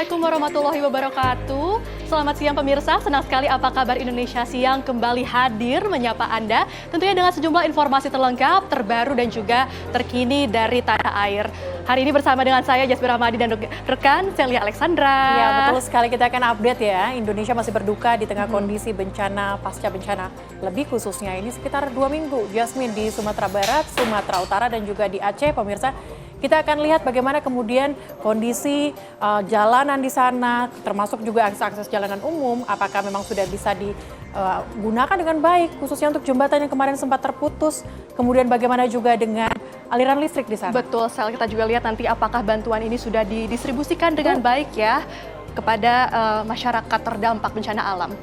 Assalamualaikum warahmatullahi wabarakatuh. Selamat siang pemirsa, senang sekali Apa Kabar Indonesia Siang kembali hadir menyapa Anda. Tentunya dengan sejumlah informasi terlengkap, terbaru dan juga terkini dari tanah air. Hari ini bersama dengan saya Jasmine Rahmadi dan rekan Celia Alexandra. Ya betul sekali, kita akan update ya. Indonesia masih berduka di tengah kondisi bencana pasca bencana. Lebih khususnya ini sekitar 2 minggu Jasmine di Sumatera Barat, Sumatera Utara dan juga di Aceh pemirsa. Kita akan lihat bagaimana kemudian kondisi jalanan di sana, termasuk juga akses jalanan umum, apakah memang sudah bisa digunakan dengan baik, khususnya untuk jembatan yang kemarin sempat terputus, kemudian bagaimana juga dengan aliran listrik di sana. Betul, Sel, kita juga lihat nanti apakah bantuan ini sudah didistribusikan dengan baik ya kepada masyarakat terdampak bencana alam.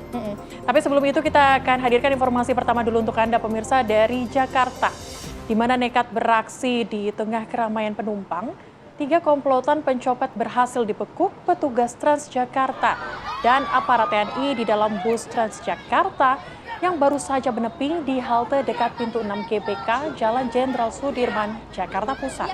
Tapi sebelum itu kita akan hadirkan informasi pertama dulu untuk Anda pemirsa dari Jakarta, di mana nekat beraksi di tengah keramaian penumpang, 3 komplotan pencopet berhasil dibekuk petugas Transjakarta dan aparat TNI di dalam bus Transjakarta yang baru saja menepi di halte dekat pintu 6 GBK Jalan Jenderal Sudirman, Jakarta Pusat.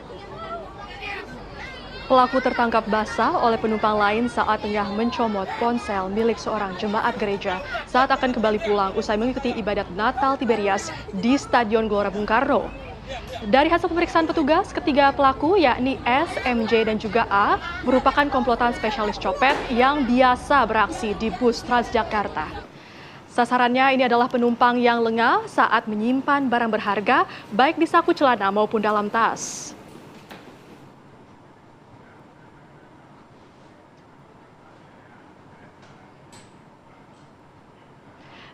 Pelaku tertangkap basah oleh penumpang lain saat tengah mencomot ponsel milik seorang jemaat gereja saat akan kembali pulang usai mengikuti ibadat Natal Tiberias di Stadion Gelora Bung Karno. Dari hasil pemeriksaan petugas, ketiga pelaku yakni S, MJ, dan juga A merupakan komplotan spesialis copet yang biasa beraksi di bus Transjakarta. Sasarannya ini adalah penumpang yang lengah saat menyimpan barang berharga baik di saku celana maupun dalam tas.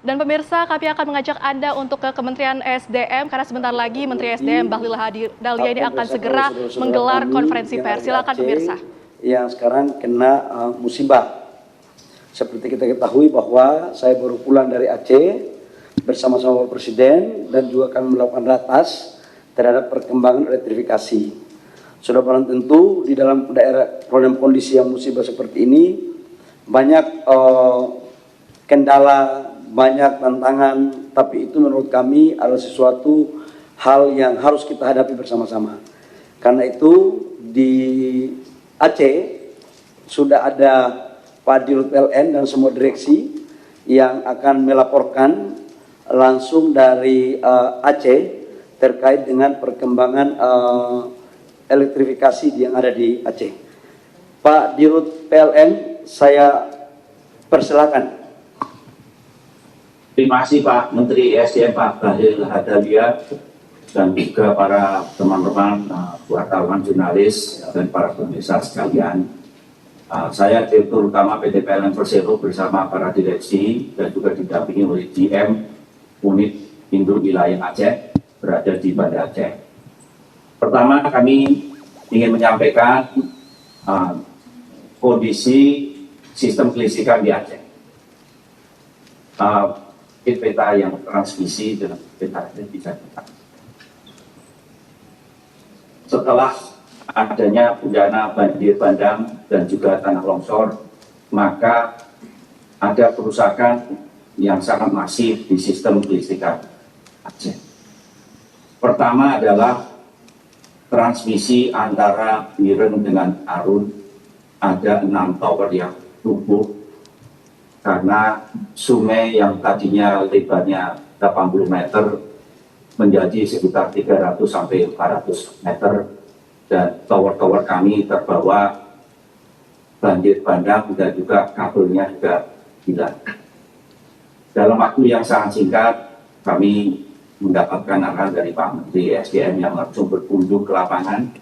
Dan pemirsa, kami akan mengajak Anda untuk ke Kementerian SDM karena sebentar lagi Menteri SDM Bahlil Lahadalia ini akan segera menggelar konferensi pers. Silakan pemirsa. Yang sekarang kena musibah. Seperti kita ketahui bahwa saya baru pulang dari Aceh bersama-sama Bapak Presiden dan juga kami melakukan ratas terhadap perkembangan elektrifikasi. Sudah barang tentu di dalam dalam kondisi yang musibah seperti ini banyak kendala, banyak tantangan, tapi itu menurut kami adalah sesuatu hal yang harus kita hadapi bersama-sama. Karena itu di Aceh sudah ada Pak Dirut PLN dan semua direksi yang akan melaporkan langsung dari Aceh terkait dengan perkembangan elektrifikasi yang ada di Aceh. Pak Dirut PLN, saya persilakan. Terima kasih Pak Menteri SDM Pak Bahlil Lahadalia dan juga para teman-teman wartawan jurnalis dan para pemirsa sekalian. Saya Direktur Utama PT PLN Persero bersama para direksi dan juga didampingi oleh GM Unit Induk Wilayah Aceh berada di Banda Aceh. Pertama kami ingin menyampaikan kondisi sistem kelistrikan di Aceh. Peta yang transmisi dengan peta yang bisa kita. Setelah adanya bencana banjir bandang dan juga tanah longsor, maka ada kerusakan yang sangat masif di sistem kelistrikan Aceh. Pertama adalah transmisi antara Biren dengan Arun, ada 6 tower yang lumpuh karena sungai yang tadinya lebarnya 80 meter menjadi sekitar 300 sampai 400 meter dan tower-tower kami terbawa banjir bandang dan juga kabelnya juga hilang. Dalam waktu yang sangat singkat kami mendapatkan arahan dari Pak Menteri SDM yang langsung berkunjung ke lapangan,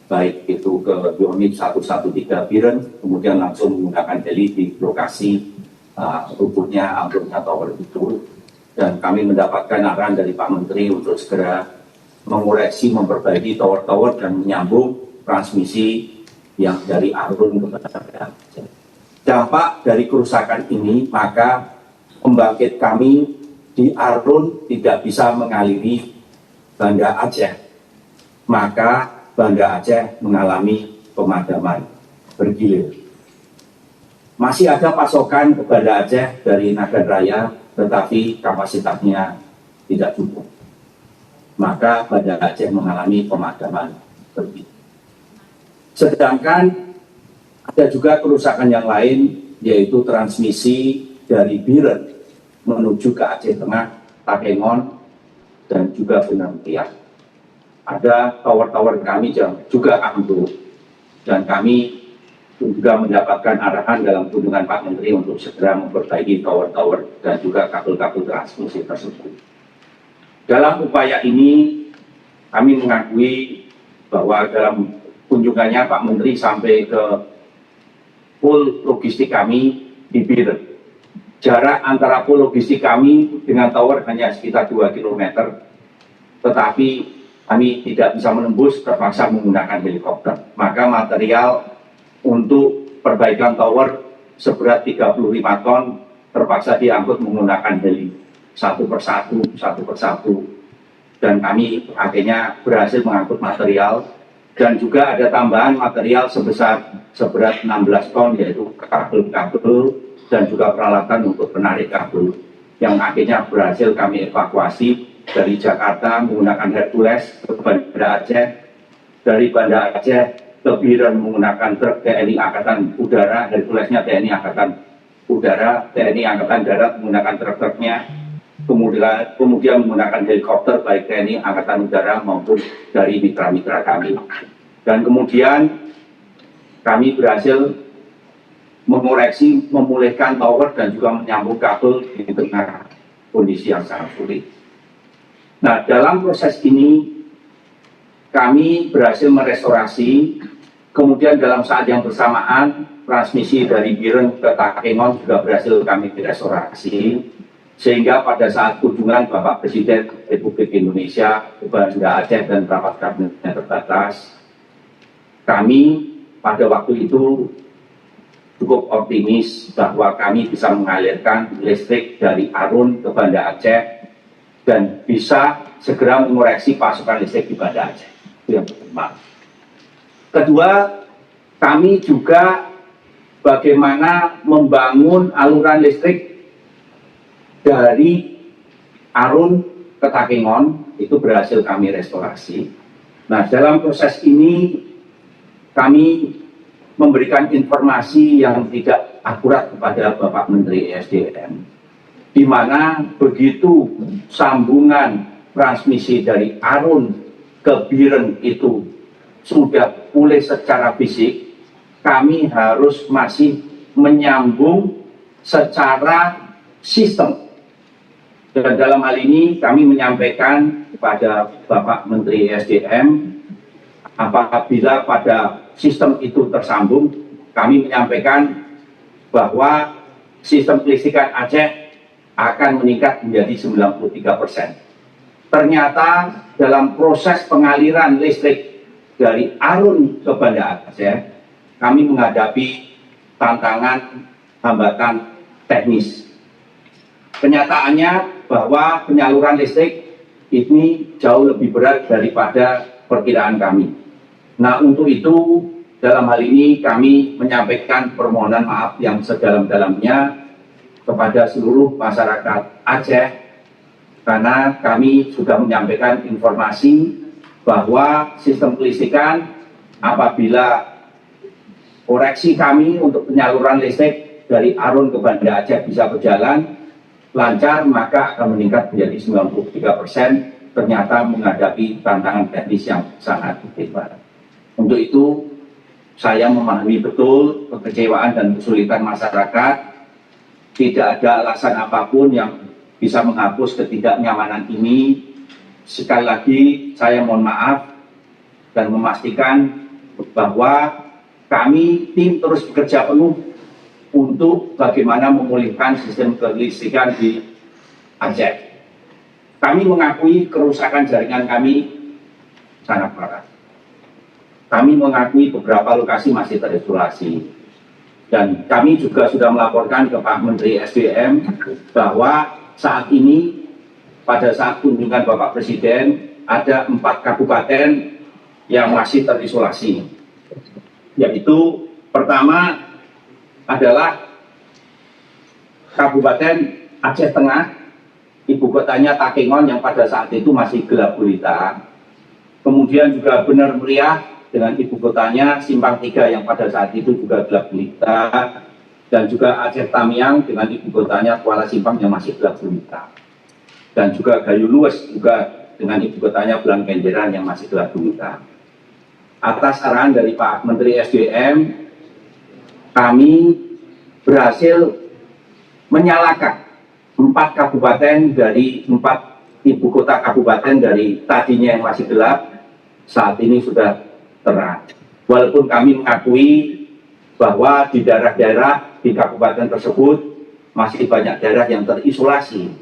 baik itu ke unit 113 Biren, kemudian langsung menggunakan heli di lokasi rubuhnya ambruknya tower itu, dan kami mendapatkan arahan dari Pak Menteri untuk segera mengoreksi, memperbaiki tower-tower dan menyambung transmisi yang dari Arun kepada Aceh. Dampak dari kerusakan ini, maka pembangkit kami di Arun tidak bisa mengaliri Banda Aceh, maka Banda Aceh mengalami pemadaman bergilir. Masih ada pasokan kepada Aceh dari Nagan Raya, tetapi kapasitasnya tidak cukup. Maka Banda Aceh mengalami pemadaman bergilir. Sedangkan Ada juga kerusakan yang lain, yaitu transmisi dari Biren menuju ke Aceh Tengah, Takengon, dan juga Benang Tiak. Ada tower-tower kami yang juga ambruk, dan kami juga mendapatkan arahan dalam kunjungan Pak Menteri untuk segera memperbaiki tower-tower dan juga kabel-kabel transmisi tersebut. Dalam upaya ini, kami mengakui bahwa dalam kunjungannya Pak Menteri sampai ke pool logistik kami di Biren. Jarak antara pool logistik kami dengan tower hanya sekitar 2 km, tetapi kami tidak bisa menembus, terpaksa menggunakan helikopter. Maka material untuk perbaikan tower seberat 35 ton terpaksa diangkut menggunakan heli satu persatu. Dan kami akhirnya berhasil mengangkut material, dan juga ada tambahan material seberat 16 ton, yaitu kabel-kabel dan juga peralatan untuk penarik kabel, yang akhirnya berhasil kami evakuasi dari Jakarta menggunakan Hercules ke Banda Aceh, dari Banda Aceh ke Biren menggunakan truk TNI Angkatan Udara, Herculesnya TNI Angkatan Udara, TNI Angkatan Darat menggunakan truk-truknya, kemudian menggunakan helikopter baik TNI Angkatan Udara maupun dari mitra-mitra kami. Dan kemudian kami berhasil mengoreksi, memulihkan tower dan juga menyambung kabel di tengah kondisi yang sangat sulit. Nah, dalam proses ini kami berhasil merestorasi, kemudian dalam saat yang bersamaan transmisi dari Biren ke Takengon juga berhasil kami restorasi, sehingga pada saat kunjungan Bapak Presiden Republik Indonesia ke Banda Aceh dan rapat kabinetnya terbatas, kami pada waktu itu cukup optimis bahwa kami bisa mengalirkan listrik dari Arun ke Banda Aceh dan bisa segera mengoreksi pasokan listrik di Banda Aceh. Itu yang pertama. Kedua, kami juga bagaimana membangun aluran listrik dari Arun ke Takengon, itu berhasil kami restorasi. Nah, dalam proses ini kami memberikan informasi yang tidak akurat kepada Bapak Menteri ESDM, di mana begitu sambungan transmisi dari Arun ke Biren itu sudah pulih secara fisik, kami harus masih menyambung secara sistem. Dan dalam hal ini kami menyampaikan kepada Bapak Menteri ESDM, apabila pada sistem itu tersambung, kami menyampaikan bahwa sistem kelistrikan Aceh akan meningkat menjadi 93%. Ternyata dalam proses pengaliran listrik dari Arun ke Banda Aceh, kami menghadapi tantangan hambatan teknis. Kenyataannya bahwa penyaluran listrik ini jauh lebih berat daripada perkiraan kami. Nah, untuk itu dalam hal ini kami menyampaikan permohonan maaf yang sedalam-dalamnya kepada seluruh masyarakat Aceh, karena kami sudah menyampaikan informasi bahwa sistem kelistrikan apabila koreksi kami untuk penyaluran listrik dari Arun ke Banda Aceh bisa berjalan lancar, maka akan meningkat menjadi 93%, ternyata menghadapi tantangan teknis yang sangat hebat. Untuk itu, saya memahami betul kekecewaan dan kesulitan masyarakat. Tidak ada alasan apapun yang bisa menghapus ketidaknyamanan ini. Sekali lagi, saya mohon maaf dan memastikan bahwa kami tim terus bekerja penuh untuk bagaimana memulihkan sistem kelistrikan di Aceh. Kami mengakui kerusakan jaringan kami sangat parah. Kami mengakui beberapa lokasi masih terisolasi. Dan kami juga sudah melaporkan ke Pak Menteri SDM bahwa saat ini pada saat kunjungan Bapak Presiden ada 4 kabupaten yang masih terisolasi. Yaitu pertama adalah Kabupaten Aceh Tengah, ibu kotanya Takengon yang pada saat itu masih gelap gulita. Kemudian juga Bener Meriah dengan ibu kotanya Simpang 3 yang pada saat itu juga gelap gulita, dan juga Aceh Tamiang dengan ibu kotanya Kuala Simpang yang masih gelap gulita, dan juga Gayo Luwes juga dengan ibu kotanya Belang Kenjeran yang masih gelap gulita. Atas arahan dari Pak Menteri SDM, kami berhasil menyalakan 4 kabupaten dari 4 ibu kota kabupaten dari tadinya yang masih gelap, saat ini sudah terang. Walaupun kami mengakui bahwa di daerah-daerah di kabupaten tersebut masih banyak daerah yang terisolasi,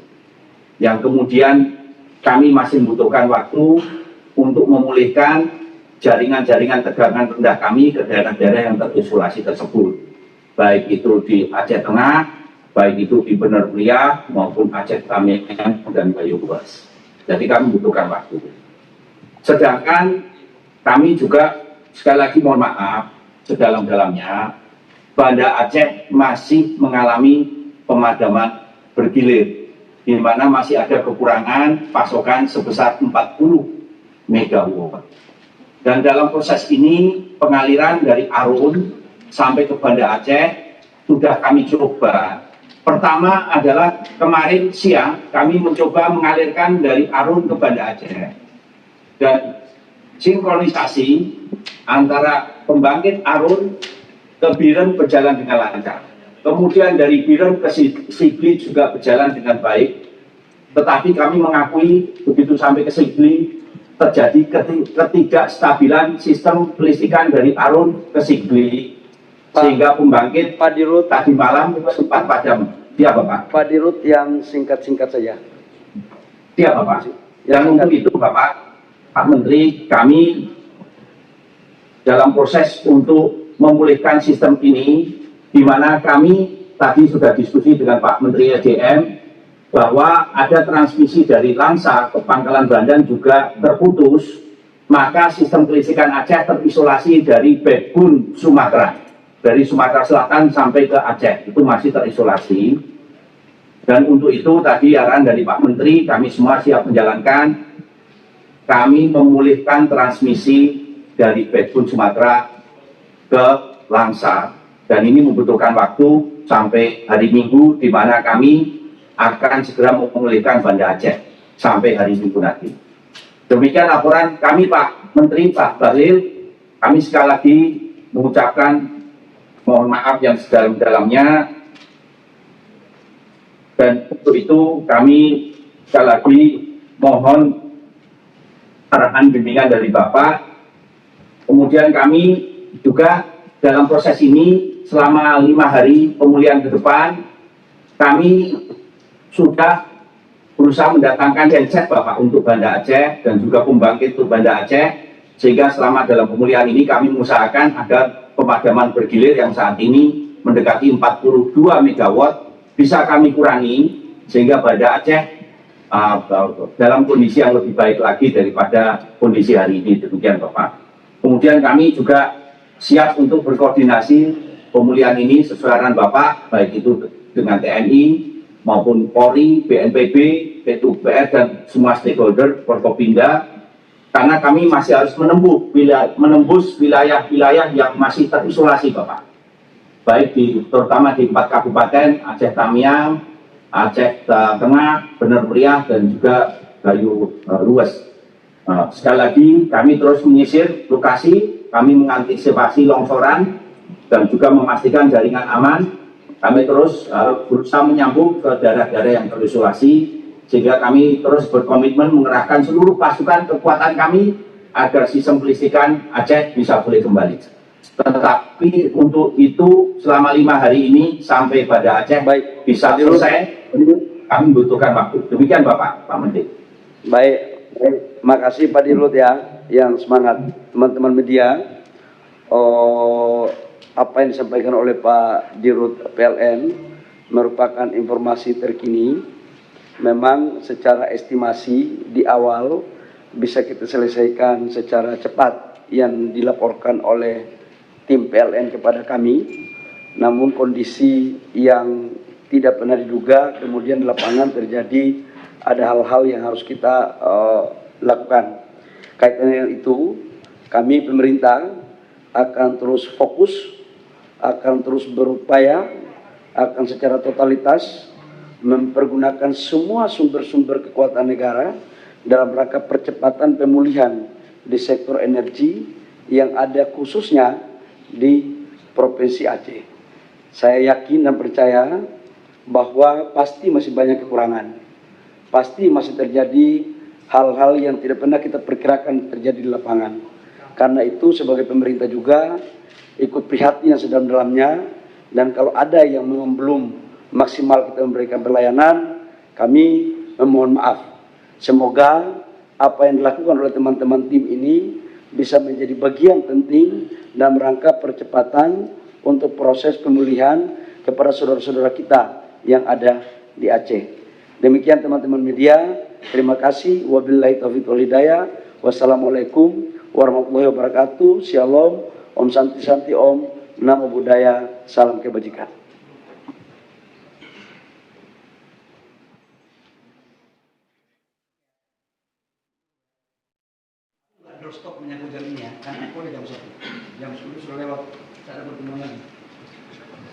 yang kemudian kami masih membutuhkan waktu untuk memulihkan jaringan-jaringan tegangan rendah kami ke daerah-daerah yang terisolasi tersebut, baik itu di Aceh Tengah, baik itu di Bener Meriah maupun Aceh Tamiang dan Gayo Luwes. Jadi kami membutuhkan waktu. Sedangkan kami juga sekali lagi mohon maaf sedalam-dalamnya, Banda Aceh masih mengalami pemadaman bergilir, di mana masih ada kekurangan pasokan sebesar 40 megawatt. Dan dalam proses ini pengaliran dari Arun sampai ke Banda Aceh sudah kami coba. Pertama adalah kemarin siang kami mencoba mengalirkan dari Arun ke Banda Aceh. Dan sinkronisasi antara pembangkit Arun ke Biren berjalan dengan lancar. Kemudian dari Biren ke Sigli juga berjalan dengan baik. Tetapi kami mengakui begitu sampai ke Sigli terjadi ketidakstabilan sistem kelistrikan dari Arun ke Sigli, sehingga pembangkit Pak Dirut, tadi malam sempat padam. Dia Bapak? Pak Dirut yang singkat-singkat saja. Dia Bapak? Dan untuk itu Bapak, Pak Menteri, kami dalam proses untuk memulihkan sistem ini, di mana kami tadi sudah diskusi dengan Pak Menteri SDM bahwa ada transmisi dari Langsa ke Pangkalan Bandan juga terputus, maka sistem kelistrikan Aceh terisolasi dari backbone Sumatera, dari Sumatera Selatan sampai ke Aceh itu masih terisolasi. Dan untuk itu tadi arahan dari Pak Menteri, kami semua siap menjalankan. Kami memulihkan transmisi dari backbone Sumatera ke Langsa, dan ini membutuhkan waktu sampai hari Minggu, di mana kami akan segera memulihkan Banda Aceh sampai hari Minggu nanti. Demikian laporan kami Pak Menteri, Pak Bahlil. Kami sekali lagi mengucapkan mohon maaf yang sedalam-dalamnya, dan untuk itu kami sekali lagi mohon arahan bimbingan dari Bapak. Kemudian kami juga dalam proses ini selama 5 hari pemulihan ke depan, kami sudah berusaha mendatangkan genset Bapak untuk Banda Aceh dan juga pembangkit untuk Banda Aceh, sehingga selama dalam pemulihan ini kami mengusahakan agar pemadaman bergilir yang saat ini mendekati 42 megawatt bisa kami kurangi, sehingga Banda Aceh dalam kondisi yang lebih baik lagi daripada kondisi hari ini. Demikian Bapak. Kemudian kami juga siap untuk berkoordinasi pemulihan ini sesuai arahan Bapak, baik itu dengan TNI maupun Polri, BNPB, PUPR dan semua stakeholder Forkopimda, karena kami masih harus menembus wilayah-wilayah yang masih terisolasi Bapak, baik terutama di 4 kabupaten Aceh Tamiang, Aceh Tengah, Bener Meriah, dan juga Gayo Luwes. Sekali lagi kami terus menyisir lokasi, kami mengantisipasi longsoran dan juga memastikan jaringan aman. Kami terus berusaha menyambung ke daerah-daerah yang terisolasi, sehingga kami terus berkomitmen mengerahkan seluruh pasukan kekuatan kami agar sistem kelistrikan Aceh bisa pulih kembali. Tetapi untuk itu selama 5 hari ini sampai Banda Aceh bisa selesai, kami membutuhkan waktu. Demikian Bapak, Pak Menteri. Baik, terima kasih Pak Dirut ya, yang semangat. Teman-teman media, apa yang disampaikan oleh Pak Dirut PLN merupakan informasi terkini. Memang secara estimasi di awal bisa kita selesaikan secara cepat yang dilaporkan oleh tim PLN kepada kami. Namun kondisi yang tidak pernah diduga, kemudian di lapangan terjadi ada hal-hal yang harus kita lakukan. Kaitan dengan itu, Kami pemerintah akan terus fokus, akan terus berupaya, akan secara totalitas mempergunakan semua sumber-sumber kekuatan negara dalam rangka percepatan pemulihan di sektor energi yang ada khususnya di Provinsi Aceh. Saya yakin dan percaya bahwa pasti masih banyak kekurangan. Pasti masih terjadi hal-hal yang tidak pernah kita perkirakan terjadi di lapangan. Karena itu sebagai pemerintah juga ikut prihatin yang sedalam-dalamnya, dan kalau ada yang memang belum maksimal kita memberikan pelayanan, kami memohon maaf. Semoga apa yang dilakukan oleh teman-teman tim ini bisa menjadi bagian penting dalam rangka percepatan untuk proses pemulihan kepada saudara-saudara kita yang ada di Aceh. Demikian teman-teman media, terima kasih. Wabillahi taufiq wal hidayah. Wassalamualaikum warahmatullahi wabarakatuh. Shalom, Om Santi Santi Om, Namo Buddhaya, salam kebajikan. Stop menyangkut jam ini ya, karena aku ada jam 1. Jam 10 sudah lewat, saya ada pertemuan lagi.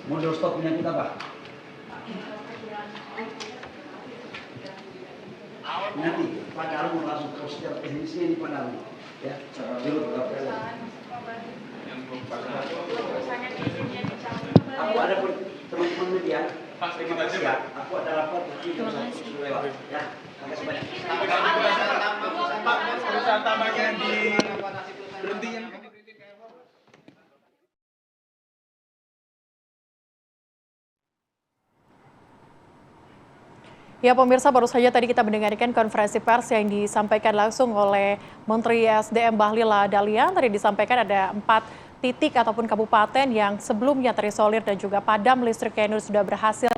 Mau stop menyangkut apa? Nanti Pak Darul langsung ke secara teknisnya di Pak Darul. Ya, dulu aku ada teman-teman media. Terima kasih ya. Aku ada rapat di jam 1 sudah lewat. Ya, terima kasih banyak. Pak, perusahaan tambahnya di berhentinya. Ya pemirsa, baru saja tadi kita mendengarkan konferensi pers yang disampaikan langsung oleh Menteri SDM Bahlil Lahadalia. Tadi disampaikan ada 4 titik ataupun kabupaten yang sebelumnya terisolir dan juga padam listriknya ini sudah berhasil,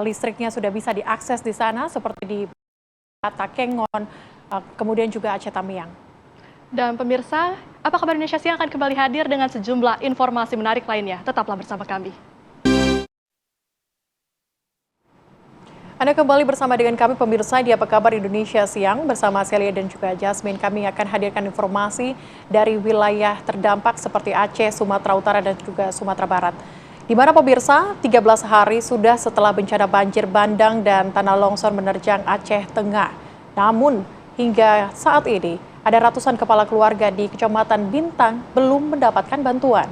listriknya sudah bisa diakses di sana seperti di Takengon, kemudian juga Aceh Tamiang. Dan pemirsa, apa kabar Indonesia Siang akan kembali hadir dengan sejumlah informasi menarik lainnya. Tetaplah bersama kami. Anda kembali bersama dengan kami pemirsa di Apa Kabar Indonesia Siang bersama Celia dan juga Jasmine. Kami akan hadirkan informasi dari wilayah terdampak seperti Aceh, Sumatera Utara dan juga Sumatera Barat. Di mana pemirsa, 13 hari sudah setelah bencana banjir bandang dan tanah longsor menerjang Aceh Tengah. Namun hingga saat ini ada ratusan kepala keluarga di Kecamatan Bintang belum mendapatkan bantuan.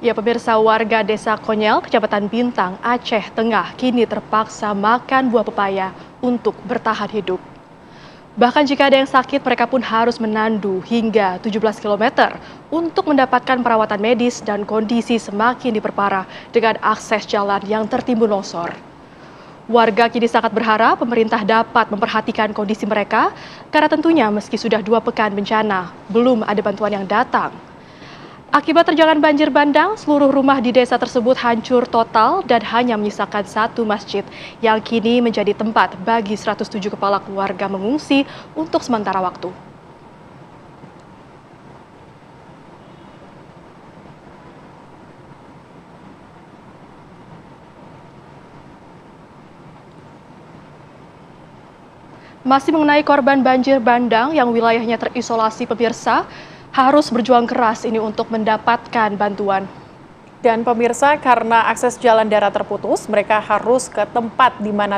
Ya pemirsa, warga Desa Konyel, Kecamatan Bintang, Aceh Tengah kini terpaksa makan buah pepaya untuk bertahan hidup. Bahkan jika ada yang sakit, mereka pun harus menandu hingga 17 km untuk mendapatkan perawatan medis dan kondisi semakin diperparah dengan akses jalan yang tertimbun longsor. Warga kini sangat berharap pemerintah dapat memperhatikan kondisi mereka karena tentunya meski sudah 2 pekan bencana, belum ada bantuan yang datang. Akibat terjangan banjir bandang, seluruh rumah di desa tersebut hancur total dan hanya menyisakan 1 masjid yang kini menjadi tempat bagi 107 kepala keluarga mengungsi untuk sementara waktu. Masih mengenai korban banjir bandang yang wilayahnya terisolasi pemirsa, harus berjuang keras ini untuk mendapatkan bantuan. Dan pemirsa, karena akses jalan darat terputus, mereka harus ke tempat di mana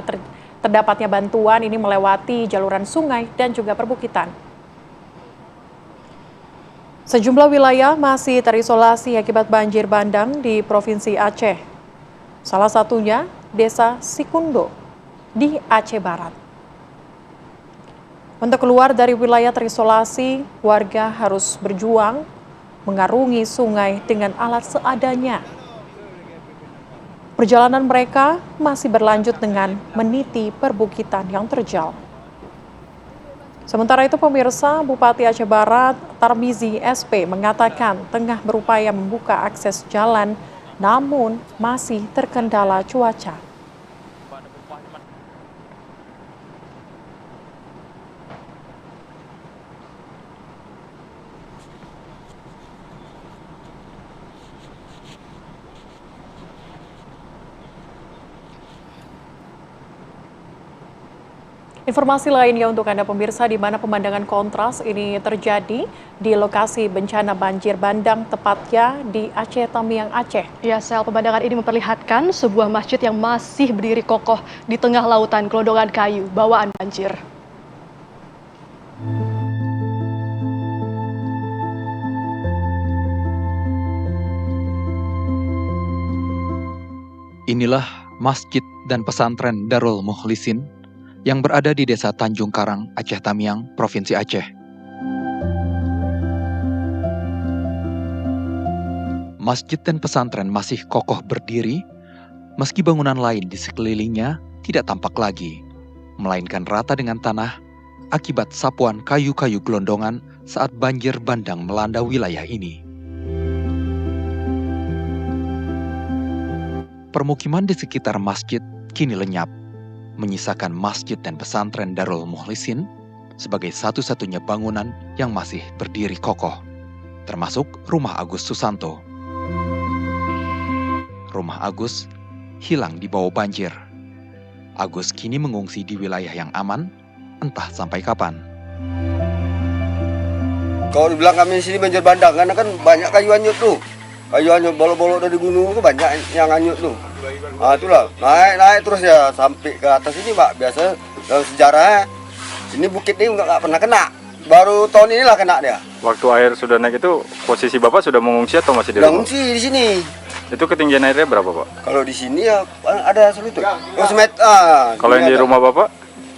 terdapatnya bantuan ini melewati jaluran sungai dan juga perbukitan. Sejumlah wilayah masih terisolasi akibat banjir bandang di Provinsi Aceh. Salah satunya Desa Sikundo di Aceh Barat. Untuk keluar dari wilayah terisolasi, warga harus berjuang mengarungi sungai dengan alat seadanya. Perjalanan mereka masih berlanjut dengan meniti perbukitan yang terjal. Sementara itu pemirsa, Bupati Aceh Barat, Tarmizi SP mengatakan tengah berupaya membuka akses jalan, namun masih terkendala cuaca. Informasi lainnya untuk Anda pemirsa, di mana pemandangan kontras ini terjadi di lokasi bencana banjir bandang, tepatnya di Aceh Tamiang, Aceh. Ya, sel pemandangan ini memperlihatkan sebuah masjid yang masih berdiri kokoh di tengah lautan gelondongan kayu bawaan banjir. Inilah masjid dan pesantren Darul Mukhlisin yang berada di Desa Tanjung Karang, Aceh Tamiang, Provinsi Aceh. Masjid dan pesantren masih kokoh berdiri, meski bangunan lain di sekelilingnya tidak tampak lagi, melainkan rata dengan tanah akibat sapuan kayu-kayu gelondongan saat banjir bandang melanda wilayah ini. Permukiman di sekitar masjid kini lenyap, menyisakan masjid dan pesantren Darul Mukhlisin sebagai satu-satunya bangunan yang masih berdiri kokoh, termasuk rumah Agus Susanto. Rumah Agus hilang di bawah banjir. Agus kini mengungsi di wilayah yang aman, entah sampai kapan. Kalau dibilang kami di sini banjir bandang, karena kan banyak kayu hanyut tuh. Kayu hanyut, bolok-bolok dari gunung tuh banyak yang hanyut tuh. Nah itulah, naik terus ya sampai ke atas ini Pak. Biasa dalam sejarah ini bukit ini nggak pernah kena. Baru tahun inilah kena dia. Waktu air sudah naik itu posisi Bapak sudah mengungsi atau masih di rumah? Mengungsi di sini. Itu ketinggian airnya berapa Pak? Kalau di sini ya ada selutut. Kalau yang di rumah Bapak?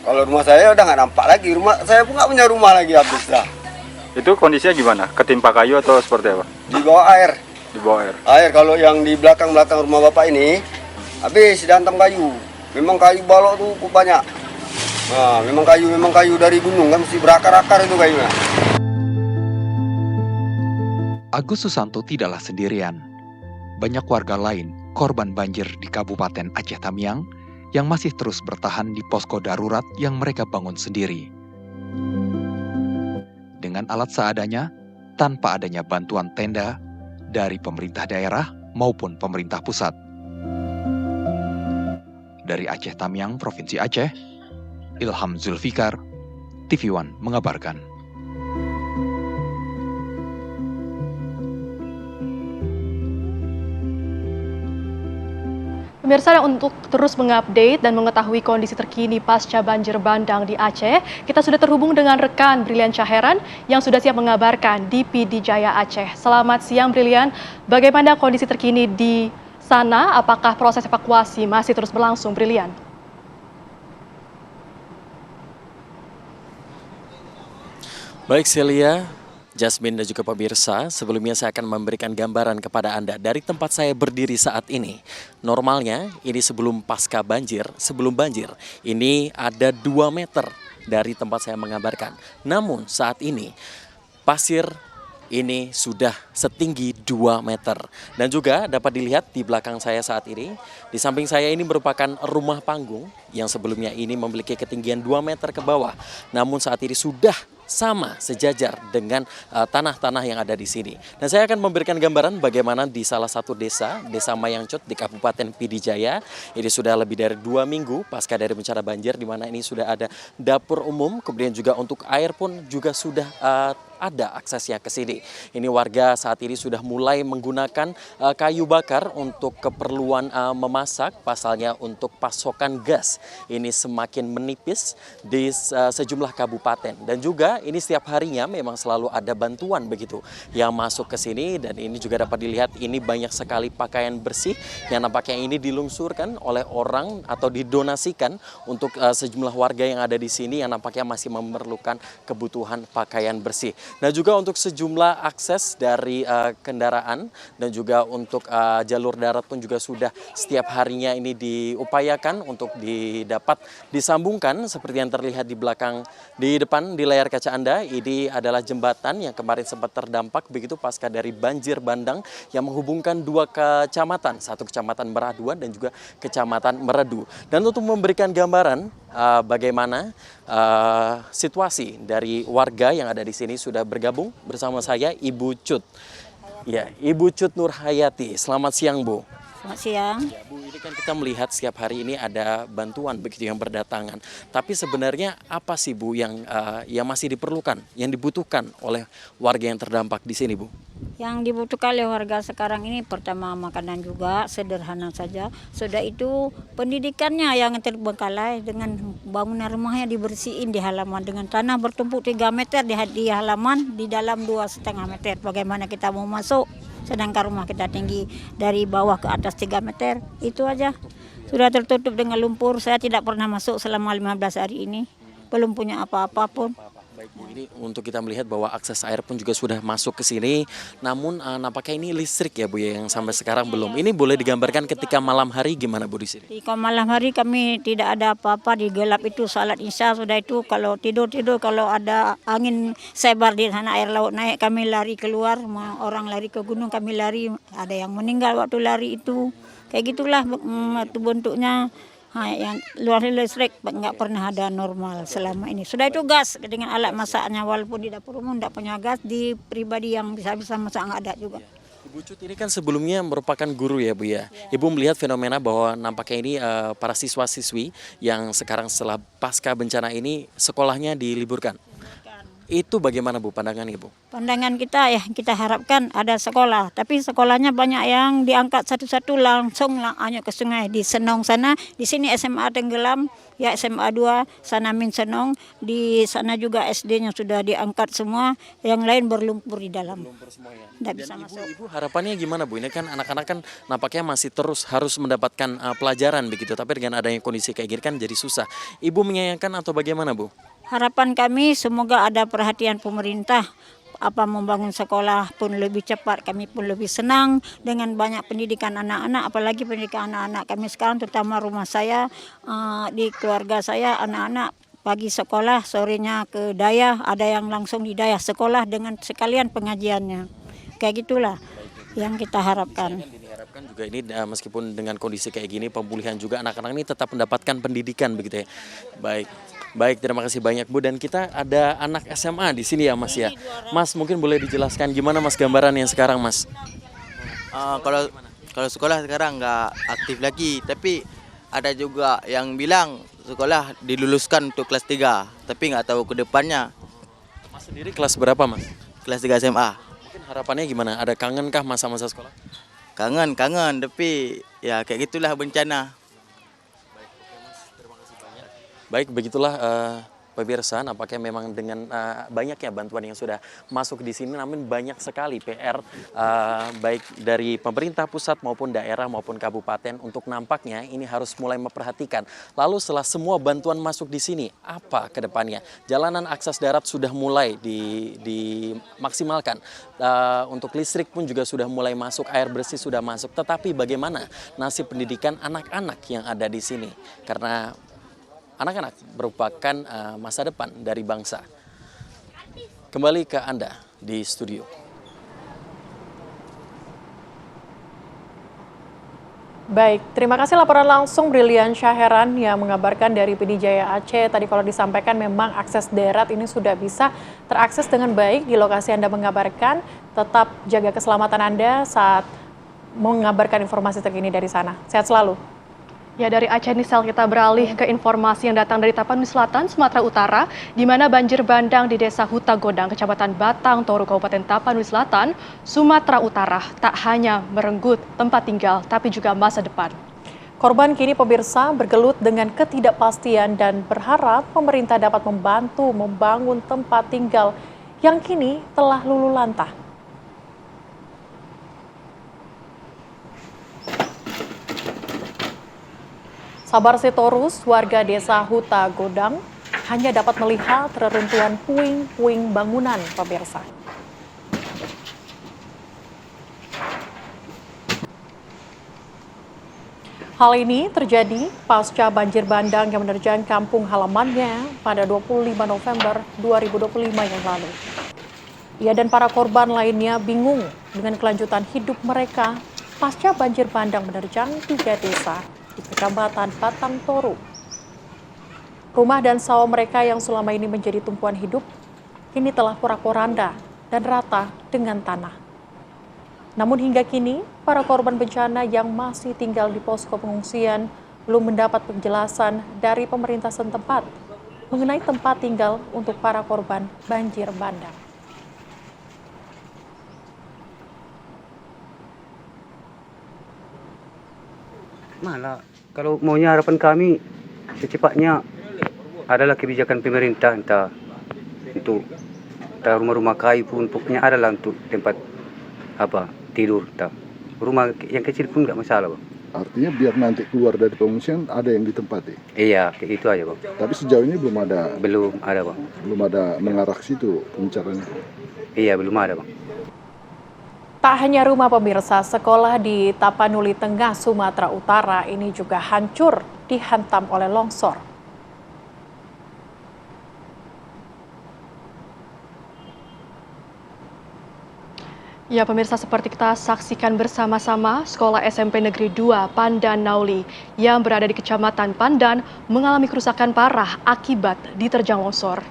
Kalau rumah saya udah nggak nampak lagi. Rumah saya pun nggak punya rumah lagi, habis dah. Itu kondisinya gimana? Ketimpa kayu atau seperti apa? Di bawah air. Di bawah air. Air kalau yang di belakang rumah Bapak ini habis dihantam kayu. Memang kayu balok tuh cukup banyak. Nah, memang kayu dari gunung kan mesti berakar-akar itu kayunya. Agus Susanto tidaklah sendirian. Banyak warga lain korban banjir di Kabupaten Aceh Tamiang yang masih terus bertahan di posko darurat yang mereka bangun sendiri. Dengan alat seadanya, tanpa adanya bantuan tenda dari pemerintah daerah maupun pemerintah pusat. Dari Aceh Tamiang, Provinsi Aceh, Ilham Zulfikar, TV One mengabarkan. Pemirsa, untuk terus mengupdate dan mengetahui kondisi terkini pasca banjir bandang di Aceh, kita sudah terhubung dengan rekan Brilian Caheran yang sudah siap mengabarkan di PD Jaya Aceh. Selamat siang Brilian, bagaimana kondisi terkini di sana? Apakah proses evakuasi masih terus berlangsung, Brilian? Baik Celia, Jasmine dan juga pemirsa, sebelumnya saya akan memberikan gambaran kepada Anda dari tempat saya berdiri saat ini. Normalnya ini sebelum pasca banjir, sebelum banjir, ini ada 2 meter dari tempat saya mengabarkan. Namun saat ini pasir ini sudah setinggi 2 meter. Dan juga dapat dilihat di belakang saya saat ini, di samping saya ini merupakan rumah panggung yang sebelumnya ini memiliki ketinggian 2 meter ke bawah. Namun saat ini sudah sama sejajar dengan tanah-tanah yang ada di sini. Dan saya akan memberikan gambaran bagaimana di salah satu desa, Desa Mayangcut di Kabupaten Pidijaya, ini sudah lebih dari 2 minggu pasca dari bencana banjir, di mana ini sudah ada dapur umum, kemudian juga untuk air pun juga sudah ada aksesnya ke sini. Ini warga saat ini sudah mulai menggunakan kayu bakar untuk keperluan memasak, pasalnya untuk pasokan gas ini semakin menipis di sejumlah kabupaten. Dan juga ini setiap harinya memang selalu ada bantuan begitu yang masuk ke sini, dan ini juga dapat dilihat ini banyak sekali pakaian bersih yang nampaknya ini dilungsurkan oleh orang atau didonasikan untuk sejumlah warga yang ada di sini yang nampaknya masih memerlukan kebutuhan pakaian bersih. Dan juga untuk sejumlah akses dari kendaraan dan juga untuk jalur darat pun juga sudah setiap harinya ini diupayakan untuk didapat disambungkan seperti yang terlihat di belakang, di depan di layar kaca Anda. Ini adalah jembatan yang kemarin sempat terdampak begitu pasca dari banjir bandang yang menghubungkan 2 kecamatan, satu kecamatan Meraduan dan juga kecamatan Meredu. Dan untuk memberikan gambaran bagaimana situasi dari warga yang ada di sini, sudah bergabung bersama saya Ibu Cut. Ya, Ibu Cut Nurhayati. Selamat siang, Bu. Selamat siang. Ya Bu, ini kan kita melihat setiap hari ini ada bantuan begitu yang berdatangan. Tapi sebenarnya apa sih Bu yang masih diperlukan, yang dibutuhkan oleh warga yang terdampak di sini Bu? Yang dibutuhkan oleh warga sekarang ini pertama makanan juga sederhana saja. Sudah itu pendidikannya yang terbengkalai dengan bangunan rumahnya dibersihin di halaman dengan tanah bertumpuk 3 meter di halaman, di dalam 2,5 meter. Bagaimana kita mau masuk? Sedangkan rumah kita tinggi dari bawah ke atas 3 meter. Itu aja. Sudah tertutup dengan lumpur. Saya tidak pernah masuk selama 15 hari ini. Belum punya apa-apa pun. Baik Bu, ini untuk kita melihat bahwa akses air pun juga sudah masuk ke sini. Namun nampaknya ini listrik ya Bu ya, yang sampai sekarang belum. Ini boleh digambarkan ketika malam hari gimana Bu di sini? Di malam hari kami tidak ada apa-apa, di gelap itu salat isya sudah itu kalau tidur kalau ada angin sebar di sana air laut naik kami lari keluar, orang lari ke gunung kami lari, ada yang meninggal waktu lari itu. Kayak gitulah itu bentuknya. Yang luar listrik nggak pernah ada normal selama ini. Sudah itu gas dengan alat masaknya, walaupun di dapur umum tidak punya gas, di pribadi yang bisa masak nggak ada juga. Ibu Cut ini kan sebelumnya merupakan guru ya Bu ya. Ibu melihat fenomena bahwa nampaknya ini para siswa-siswi yang sekarang setelah pasca bencana ini sekolahnya diliburkan. Itu bagaimana Bu pandangan Ibu? Pandangan kita ya kita harapkan ada sekolah, tapi sekolahnya banyak yang diangkat satu-satu langsung hanyut ke sungai. Di Senong sana, di sini SMA tenggelam, ya SMA 2, sana Min Senong, di sana juga SD-nya sudah diangkat semua, yang lain berlumpur di dalam. Berlumpur semua ya. Nggak Dan bisa masuk. Ibu harapannya gimana Bu? Ini kan anak-anak kan nampaknya masih terus harus mendapatkan pelajaran begitu, tapi dengan adanya kondisi kayak gini kan jadi susah. Ibu menyayangkan atau bagaimana Bu? Harapan kami semoga ada perhatian pemerintah, membangun sekolah pun lebih cepat, kami pun lebih senang dengan banyak pendidikan anak-anak, apalagi pendidikan anak-anak kami sekarang, terutama rumah saya, di keluarga saya, anak-anak pagi sekolah, sorenya ke daya, ada yang langsung di daya sekolah dengan sekalian pengajiannya. Kayak gitulah yang kita harapkan. Diharapkan juga ini meskipun dengan kondisi kayak gini, pemulihan juga anak-anak ini tetap mendapatkan pendidikan begitu ya. Baik, terima kasih banyak Bu. Dan kita ada anak SMA di sini ya Mas ya. Mas mungkin boleh dijelaskan gimana Mas gambaran yang sekarang Mas? Kalau sekolah sekarang nggak aktif lagi, tapi ada juga yang bilang sekolah diluluskan untuk kelas 3, tapi nggak tahu ke depannya. Mas sendiri kelas berapa Mas? Kelas 3 SMA. Mungkin harapannya gimana? Ada kangenkah masa-masa sekolah? Kangen, tapi ya kayak gitulah bencana. Baik, begitulah pemirsa, nampaknya memang dengan banyaknya bantuan yang sudah masuk di sini, namun banyak sekali PR baik dari pemerintah pusat maupun daerah maupun kabupaten untuk nampaknya ini harus mulai memperhatikan. Lalu setelah semua bantuan masuk di sini, apa ke depannya? Jalanan akses darat sudah mulai dimaksimalkan. Untuk listrik pun juga sudah mulai masuk, air bersih sudah masuk. Tetapi bagaimana nasib pendidikan anak-anak yang ada di sini? Karena anak-anak merupakan masa depan dari bangsa. Kembali ke Anda di studio. Baik, terima kasih laporan langsung Brilian Syaheran yang mengabarkan dari PD Jaya Aceh. Tadi kalau disampaikan memang akses darat ini sudah bisa terakses dengan baik di lokasi Anda mengabarkan. Tetap jaga keselamatan Anda saat mengabarkan informasi terkini dari sana. Sehat selalu. Ya, dari Aceh Nisal kita beralih ke informasi yang datang dari Tapanuli Selatan, Sumatera Utara, di mana banjir bandang di Desa Huta Godang, Kecamatan Batang, Toru, Kabupaten Tapanuli Selatan, Sumatera Utara tak hanya merenggut tempat tinggal, tapi juga masa depan. Korban kini pemirsa bergelut dengan ketidakpastian dan berharap pemerintah dapat membantu membangun tempat tinggal yang kini telah luluh lantah. Sabar Sitorus, warga desa Huta Godang, hanya dapat melihat reruntuhan puing-puing bangunan, pemirsa. Hal ini terjadi pasca banjir bandang yang menerjang kampung halamannya pada 25 November 2025 yang lalu. Ia dan para korban lainnya bingung dengan kelanjutan hidup mereka pasca banjir bandang menerjang 3 desa di Kecamatan Batang Toru. Rumah dan sawah mereka yang selama ini menjadi tumpuan hidup, kini telah porak-poranda dan rata dengan tanah. Namun hingga kini, para korban bencana yang masih tinggal di posko pengungsian belum mendapat penjelasan dari pemerintah setempat mengenai tempat tinggal untuk para korban banjir bandang. Malah, kalau maunya harapan kami secepatnya adalah kebijakan pemerintah entah untuk rumah-rumah kayu pun pokoknya adalah untuk tempat tidur entah. Rumah yang kecil pun nggak masalah, Bang. Artinya biar nanti keluar dari pengungsian ada yang ditempati. Iya, kayak itu aja, Bang. Tapi sejauh ini belum ada, Bang. Belum ada mengarah ke situ pembicaranya. Iya, belum ada, Bang. Tak hanya rumah pemirsa, sekolah di Tapanuli Tengah, Sumatera Utara ini juga hancur dihantam oleh longsor. Ya pemirsa, seperti kita saksikan bersama-sama, Sekolah SMP Negeri 2 Pandan Nauli yang berada di Kecamatan Pandan mengalami kerusakan parah akibat diterjang longsor.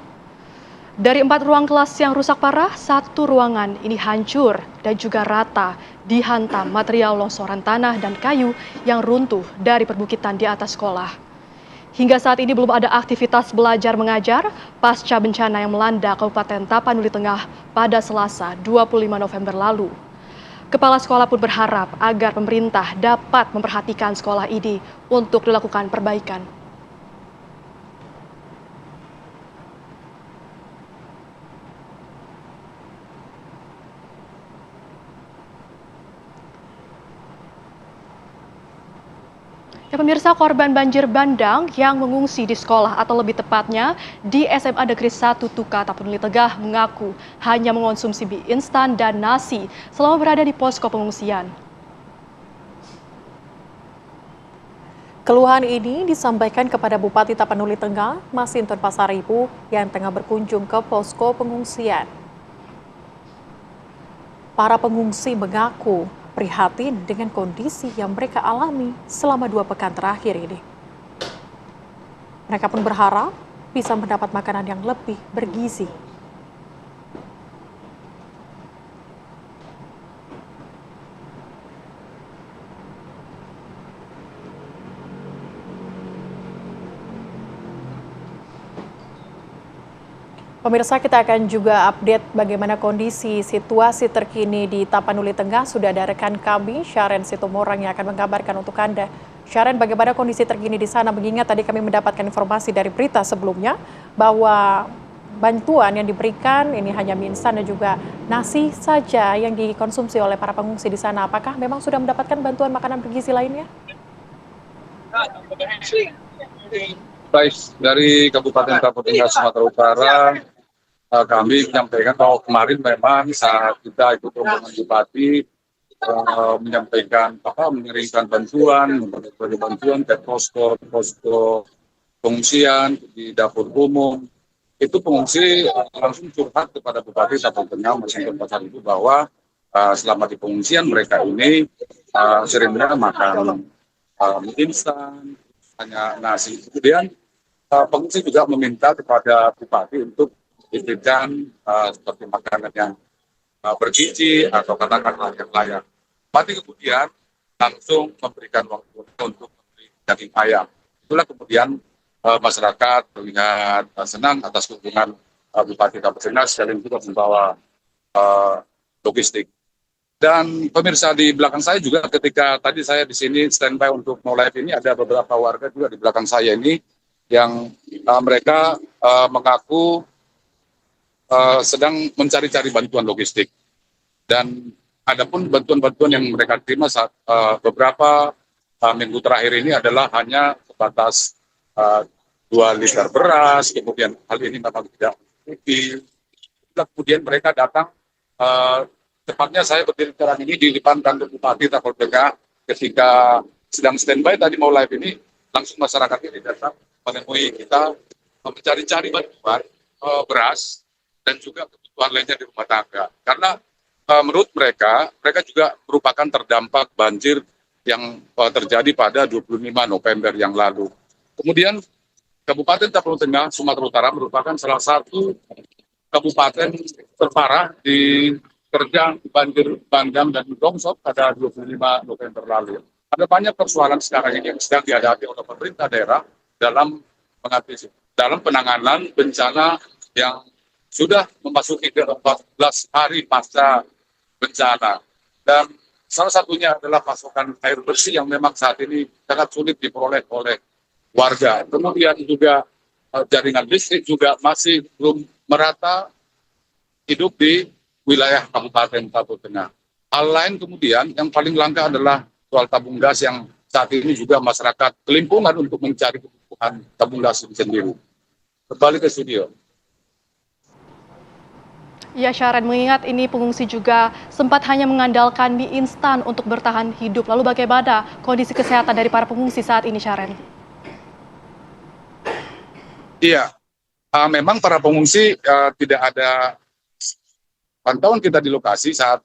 Dari 4 ruang kelas yang rusak parah, 1 ruangan ini hancur dan juga rata dihantam material longsoran tanah dan kayu yang runtuh dari perbukitan di atas sekolah. Hingga saat ini belum ada aktivitas belajar mengajar pasca bencana yang melanda Kabupaten Tapanuli Tengah pada Selasa 25 November lalu. Kepala sekolah pun berharap agar pemerintah dapat memperhatikan sekolah ini untuk dilakukan perbaikan. Ya, pemirsa, korban banjir bandang yang mengungsi di sekolah atau lebih tepatnya di SMA Negeri 1 Tuka Tapanuli Tengah mengaku hanya mengonsumsi mie instan dan nasi selama berada di posko pengungsian. Keluhan ini disampaikan kepada Bupati Tapanuli Tengah, Masinton Pasaribu, yang tengah berkunjung ke posko pengungsian. Para pengungsi mengaku prihatin dengan kondisi yang mereka alami selama 2 pekan terakhir ini. Mereka pun berharap bisa mendapat makanan yang lebih bergizi. Pemirsa, kita akan juga update bagaimana kondisi situasi terkini di Tapanuli Tengah. Sudah ada rekan kami, Syaren Situmorang, yang akan menggambarkan untuk Anda. Syaren, bagaimana kondisi terkini di sana? Mengingat tadi kami mendapatkan informasi dari berita sebelumnya bahwa bantuan yang diberikan ini hanya mie instan dan juga nasi saja yang dikonsumsi oleh para pengungsi di sana. Apakah memang sudah mendapatkan bantuan makanan bergizi lainnya? Baik, dari Kabupaten Tapanuli Tengah, Sumatera Utara, kami menyampaikan bahwa kemarin memang saat kita ikut rombongan Bupati menyampaikan mengirimkan bantuan ke posko pengungsian di dapur umum, itu pengungsi langsung curhat kepada Bupati Tapanuli Tengah Masinton Pasaribu bahwa selama di pengungsian mereka ini seringnya makan mie instan, hanya nasi. Kemudian pengungsi juga meminta kepada Bupati untuk diberikan seperti makanan yang bergizi atau katakanlah yang layak. Bupati kemudian langsung memberikan waktu untuk memberi daging ayam. Itulah kemudian masyarakat terlihat senang atas dukungan Bupati Tapanuli Tengah sekaligus juga membawa logistik. Dan pemirsa, di belakang saya juga ketika tadi saya di sini standby untuk mau live ini, ada beberapa warga juga di belakang saya ini yang mereka mengaku sedang mencari-cari bantuan logistik. Dan adapun bantuan-bantuan yang mereka terima saat beberapa minggu terakhir ini adalah hanya sebatas 2 liter beras, kemudian hal ini memang tidak cukup. Kemudian mereka datang, tepatnya saya berdiri sekarang ini di depan kantor Bupati Tapanuli Tengah, ketika sedang standby tadi mau live ini, langsung masyarakat ini datang menemui kita mencari-cari bantuan beras dan juga kebutuhan lainnya di rumah tangga. Karena menurut mereka juga merupakan terdampak banjir yang terjadi pada 25 November yang lalu. Kemudian Kabupaten Tapanuli Tengah, Sumatera Utara merupakan salah satu kabupaten terparah di terjang banjir bandang dan longsor pada 25 November lalu. Ada banyak persoalan sekarang ini yang sedang dihadapi oleh pemerintah daerah dalam dalam penanganan bencana yang sudah memasuki ke 14 hari pasca bencana. Dan salah satunya adalah pasokan air bersih yang memang saat ini sangat sulit diperoleh oleh warga. Kemudian juga jaringan listrik juga masih belum merata hidup di wilayah Kabupaten Tabur Tengah. Hal lain kemudian yang paling langka adalah soal tabung gas yang saat ini juga masyarakat kelimpungan untuk mencari kebutuhan tabung gas sendiri. Kembali ke studio. Ya, Sharon, mengingat ini pengungsi juga sempat hanya mengandalkan mie instan untuk bertahan hidup. Lalu bagaimana kondisi kesehatan dari para pengungsi saat ini, Sharon? Iya, memang para pengungsi tidak ada pantauan kita di lokasi saat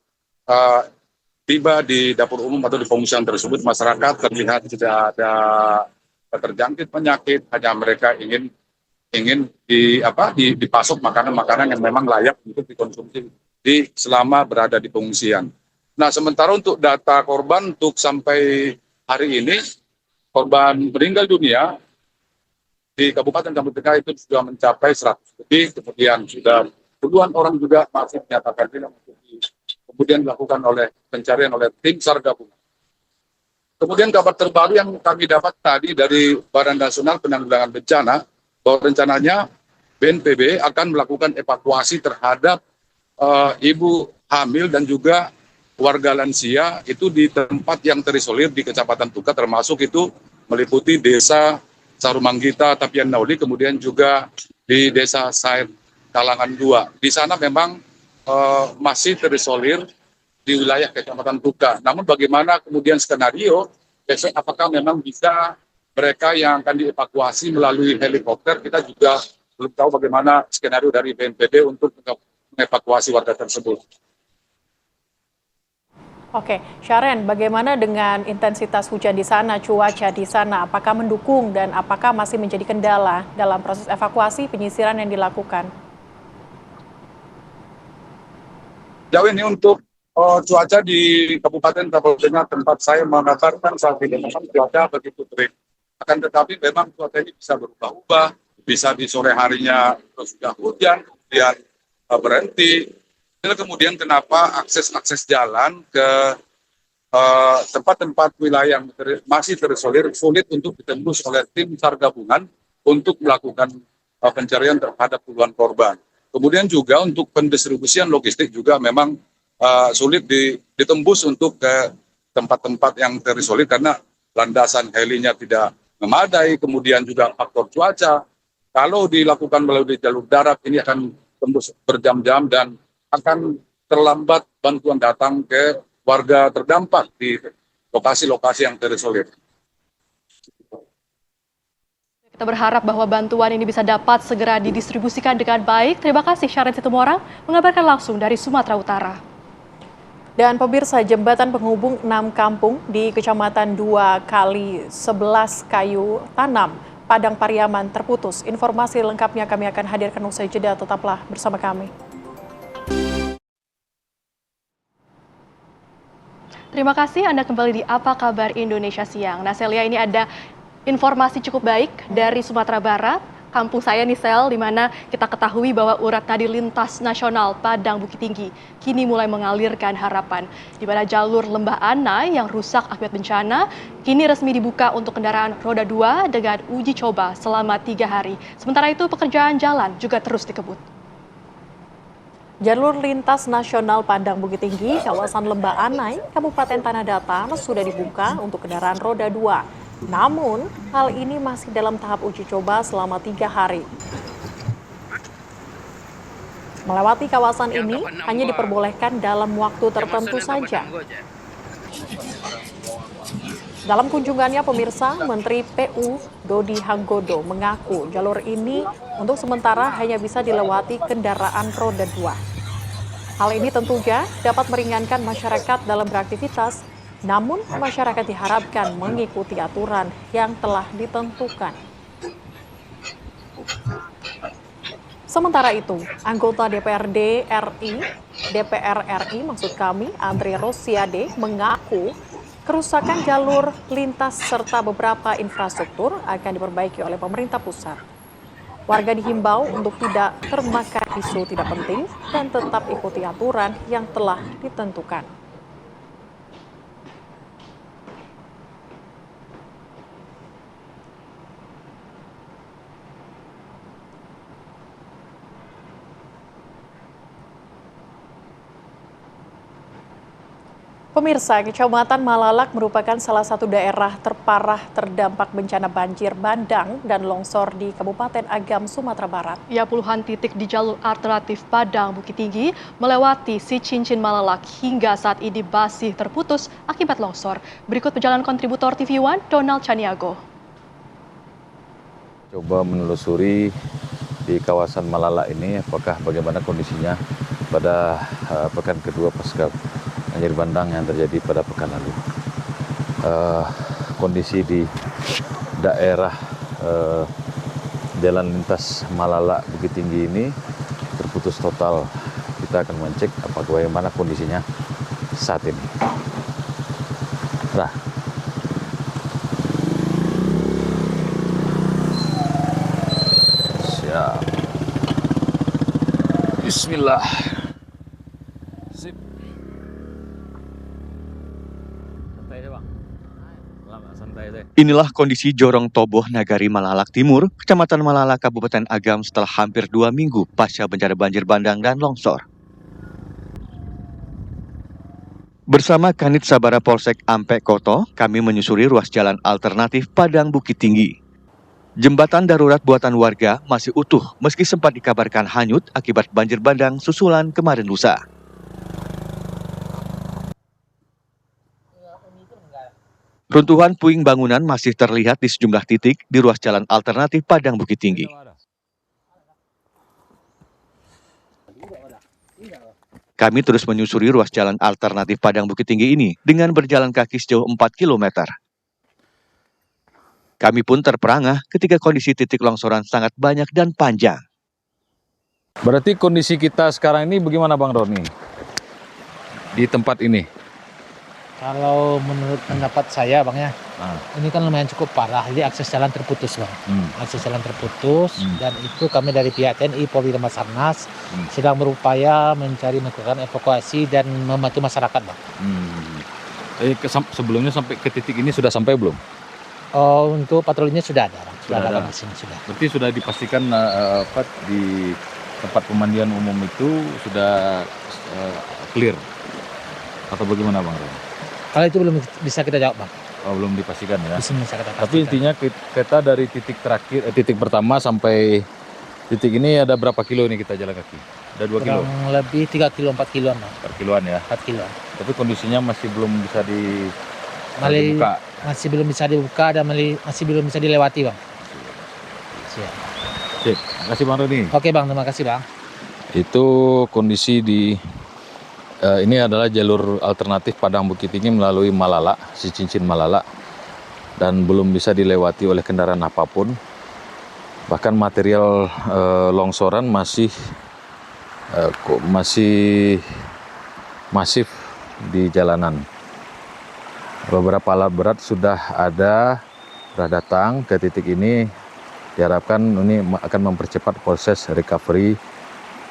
tiba di dapur umum atau di pengungsian tersebut. Masyarakat terlihat tidak ada terjangkit penyakit, hanya mereka ingin dipasok makanan-makanan yang memang layak untuk dikonsumsi selama berada di pengungsian. Nah, sementara untuk data korban untuk sampai hari ini, korban meninggal dunia di Kabupaten Tabur Tengah itu sudah mencapai 100 lebih, kemudian sudah puluhan orang juga masih menyatakan hilang, kemudian dilakukan oleh pencarian oleh tim SAR gabungan. Kemudian kabar terbaru yang kami dapat tadi dari Badan Nasional Penanggulangan Bencana, bahwa rencananya BNPB akan melakukan evakuasi terhadap ibu hamil dan juga warga lansia itu di tempat yang terisolir di Kecamatan Tuka, termasuk itu meliputi Desa Sarumanggita, Tapian Nauli, kemudian juga di Desa Said Kalangan 2. Di sana memang masih terisolir di wilayah Kecamatan Tuka. Namun bagaimana kemudian skenario besok, apakah memang bisa mereka yang akan dievakuasi melalui helikopter, kita juga belum tahu bagaimana skenario dari BNPB untuk mengevakuasi warga tersebut. Oke, Sharon, bagaimana dengan intensitas hujan di sana, cuaca di sana, apakah mendukung dan apakah masih menjadi kendala dalam proses evakuasi penyisiran yang dilakukan? Jauh ini untuk cuaca di Kabupaten Tabur Tengah tempat saya mengabarkan saat ini memang cuaca begitu terik. Akan tetapi memang cuaca ini bisa berubah-ubah, bisa di sore harinya sudah hujan, kemudian berhenti. Dan kemudian kenapa akses jalan ke tempat-tempat wilayah yang masih terisolir sulit untuk ditembus oleh tim SAR gabungan untuk melakukan pencarian terhadap puluhan korban. Kemudian juga untuk pendistribusian logistik juga memang sulit ditembus untuk ke tempat-tempat yang terisolir karena landasan helinya tidak memadai, kemudian juga faktor cuaca. Kalau dilakukan melalui jalur darat ini akan tembus berjam-jam dan akan terlambat bantuan datang ke warga terdampak di lokasi-lokasi yang terisolir. Kita berharap bahwa bantuan ini bisa dapat segera didistribusikan dengan baik. Terima kasih Sharon Situmorang mengabarkan langsung dari Sumatera Utara. Dan pemirsa, jembatan penghubung 6 kampung di Kecamatan 2 kali 11 Kayu Tanam, Padang Pariaman terputus. Informasi lengkapnya kami akan hadirkan usai jeda, tetaplah bersama kami. Terima kasih Anda kembali di Apa Kabar Indonesia Siang. Nah, Celia, ini ada informasi cukup baik dari Sumatera Barat. Kampung saya nih Sel, di mana kita ketahui bahwa urat nadi lintas nasional Padang Bukit Tinggi kini mulai mengalirkan harapan. Di mana jalur Lembah Anai yang rusak akibat bencana kini resmi dibuka untuk kendaraan roda 2 dengan uji coba selama 3 hari. Sementara itu pekerjaan jalan juga terus dikebut. Jalur lintas nasional Padang Bukit Tinggi, kawasan Lembah Anai, Kabupaten Tanah Datar sudah dibuka untuk kendaraan roda 2. Namun, hal ini masih dalam tahap uji coba selama 3 hari. Melewati kawasan ini hanya diperbolehkan dalam waktu tertentu saja. Dalam kunjungannya, pemirsa, Menteri PU Dodi Hanggodo mengaku jalur ini untuk sementara hanya bisa dilewati kendaraan roda 2. Hal ini tentunya dapat meringankan masyarakat dalam beraktivitas, namun masyarakat diharapkan mengikuti aturan yang telah ditentukan. Sementara itu, anggota DPR RI maksud kami, Andre Rosiade mengaku kerusakan jalur lintas serta beberapa infrastruktur akan diperbaiki oleh pemerintah pusat. Warga dihimbau untuk tidak termakan isu tidak penting dan tetap ikuti aturan yang telah ditentukan. Pemirsa, Kecamatan Malalak merupakan salah satu daerah terparah terdampak bencana banjir bandang dan longsor di Kabupaten Agam, Sumatera Barat. Ya, puluhan titik di jalur alternatif Padang Bukit Tinggi melewati si cincin Malalak hingga saat ini masih terputus akibat longsor. Berikut perjalanan kontributor TV One, Donald Chaniago. Coba menelusuri di kawasan Malalak ini apakah bagaimana kondisinya pada pekan kedua pasca banjir bandang yang terjadi pada pekan lalu. Kondisi di daerah jalan lintas Malalak Bukit Tinggi ini terputus total. Kita akan mengecek bagaimana kondisinya saat ini. Nah, siap. Bismillah. Sip. Inilah kondisi Jorong Toboh Nagari Malalak Timur, Kecamatan Malalak, Kabupaten Agam setelah hampir 2 minggu pasca bencana banjir bandang dan longsor. Bersama Kanit Sabara Polsek Ampek Koto, kami menyusuri ruas jalan alternatif Padang Bukit Tinggi. Jembatan darurat buatan warga masih utuh meski sempat dikabarkan hanyut akibat banjir bandang susulan kemarin lusa. Runtuhan puing bangunan masih terlihat di sejumlah titik di ruas jalan alternatif Padang Bukit Tinggi. Kami terus menyusuri ruas jalan alternatif Padang Bukit Tinggi ini dengan berjalan kaki sejauh 4 km. Kami pun terperangah ketika kondisi titik longsoran sangat banyak dan panjang. Berarti kondisi kita sekarang ini bagaimana Bang Roni? Di tempat ini? Kalau menurut pendapat saya Bang ya, ini kan lumayan cukup parah, jadi akses jalan terputus Bang. Akses jalan terputus dan itu kami dari pihak TNI, Polri dan Basarnas sedang berupaya melakukan evakuasi dan membantu masyarakat Bang. Sebelumnya sampai ke titik ini sudah sampai belum? Untuk patrolinya sudah ada Bang. Sudah ada di sini sudah. Berarti sudah dipastikan di tempat pemandian umum itu sudah clear atau bagaimana Bang? Kalau itu belum bisa kita jawab Bang. Oh, belum dipastikan ya. Bisa kita pastikan. Tapi intinya kita dari titik terakhir, titik pertama sampai titik ini ada berapa kilo ini kita jalan kaki? Ada 2 kilo? Kurang lebih 3 kilo, 4 kiloan Bang. 4 kiloan ya? 4 kiloan. Tapi kondisinya masih belum bisa dibuka? Masih belum bisa dibuka dan masih belum bisa dilewati Bang. Siap. Sip. Terima kasih Bang Roni. Oke Bang, terima kasih Bang. Itu kondisi di ini adalah jalur alternatif Padang Bukit Tinggi melalui Malalak, si cincin Malalak, dan belum bisa dilewati oleh kendaraan apapun. Bahkan material longsoran masih masif di jalanan. Beberapa alat berat sudah datang ke titik ini. Diharapkan ini akan mempercepat proses recovery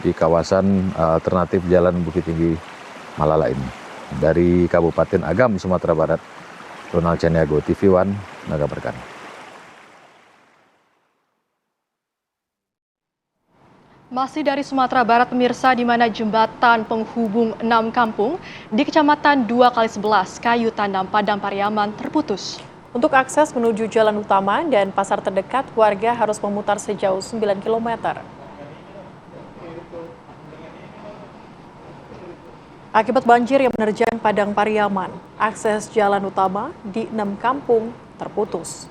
di kawasan alternatif Jalan Bukit Tinggi Malalak ini. Dari Kabupaten Agam, Sumatera Barat, Donald Chaniago, TV One, mengabarkan. Masih dari Sumatera Barat, pemirsa, di mana jembatan penghubung 6 kampung di Kecamatan 2x11, Kayu Tandam, Padang Pariaman terputus. Untuk akses menuju jalan utama dan pasar terdekat, warga harus memutar sejauh 9 km. Akibat banjir yang menerjang Padang Pariaman, akses jalan utama di 6 kampung terputus.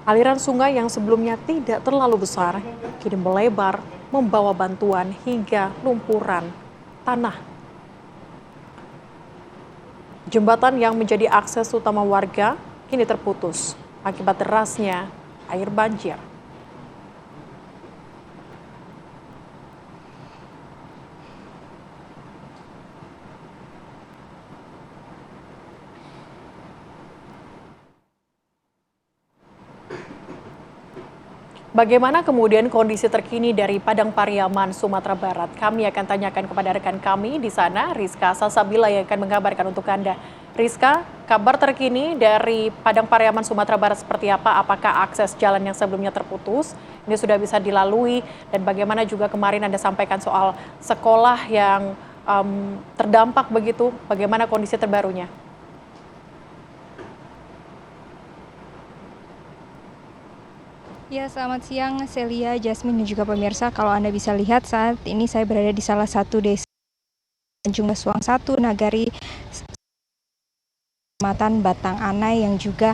Aliran sungai yang sebelumnya tidak terlalu besar, kini melebar, membawa bantuan hingga lumpuran tanah. Jembatan yang menjadi akses utama warga kini terputus akibat derasnya air banjir. Bagaimana kemudian kondisi terkini dari Padang Pariaman, Sumatera Barat? Kami akan tanyakan kepada rekan kami di sana, Rizka Salsabila, yang akan mengabarkan untuk Anda. Rizka, kabar terkini dari Padang Pariaman, Sumatera Barat seperti apa? Apakah akses jalan yang sebelumnya terputus ini sudah bisa dilalui? Dan bagaimana juga kemarin Anda sampaikan soal sekolah yang terdampak begitu? Bagaimana kondisi terbarunya? Ya, selamat siang Celia, Jasmine, dan juga pemirsa. Kalau Anda bisa lihat saat ini saya berada di salah satu desa Tanjung Besuang 1, Nagari, Kecamatan Batang Anai, yang juga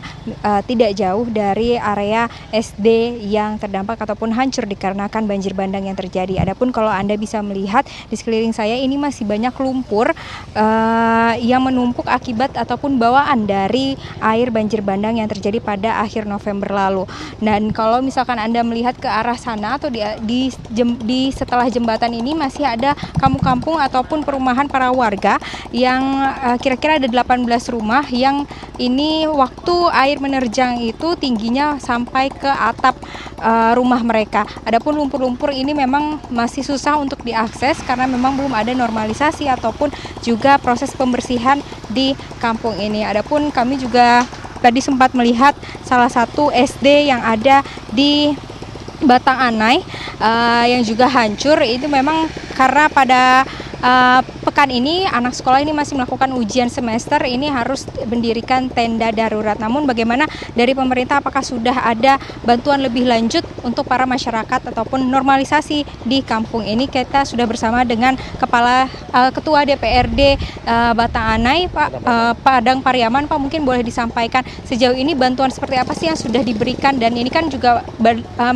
tidak jauh dari area SD yang terdampak ataupun hancur dikarenakan banjir bandang yang terjadi. Adapun kalau Anda bisa melihat di sekeliling saya ini masih banyak lumpur yang menumpuk akibat ataupun bawaan dari air banjir bandang yang terjadi pada akhir November lalu. Dan kalau misalkan Anda melihat ke arah sana atau di setelah jembatan ini masih ada kampung-kampung ataupun perumahan para warga yang kira-kira ada 18 rumah yang ini waktu air menerjang itu tingginya sampai ke atap rumah mereka. Adapun lumpur-lumpur ini memang masih susah untuk diakses karena memang belum ada normalisasi ataupun juga proses pembersihan di kampung ini. Adapun kami juga tadi sempat melihat salah satu SD yang ada di Batang Anai yang juga hancur. Itu memang karena pada pekan ini anak sekolah ini masih melakukan ujian semester, ini harus mendirikan tenda darurat. Namun bagaimana dari pemerintah, apakah sudah ada bantuan lebih lanjut untuk para masyarakat ataupun normalisasi di kampung ini? Kita sudah bersama dengan Ketua DPRD Batang Anai, Pak Padang Pariaman. Pak, mungkin boleh disampaikan sejauh ini bantuan seperti apa sih yang sudah diberikan, dan ini kan juga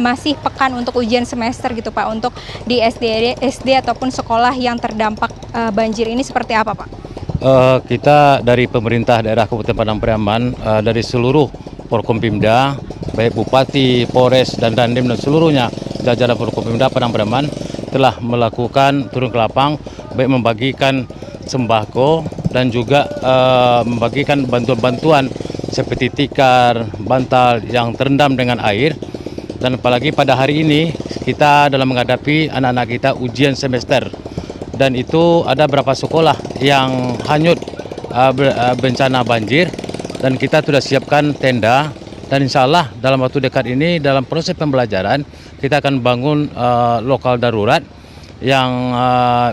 masih pekan untuk ujian semester gitu Pak, untuk di SD ataupun sekolah yang terdampak banjir ini seperti apa Pak? Kita dari pemerintah daerah Kabupaten Padang Pariaman, dari seluruh Forkompimda, baik Bupati, Polres, dan Dandim dan seluruhnya jajaran Forkompimda Padang Pariaman telah melakukan turun ke lapang, baik membagikan sembako dan juga membagikan bantuan-bantuan seperti tikar, bantal yang terendam dengan air. Dan apalagi pada hari ini kita dalam menghadapi anak-anak kita ujian semester. Dan itu ada beberapa sekolah yang hanyut bencana banjir, dan kita sudah siapkan tenda, dan insya Allah dalam waktu dekat ini dalam proses pembelajaran kita akan bangun lokal darurat yang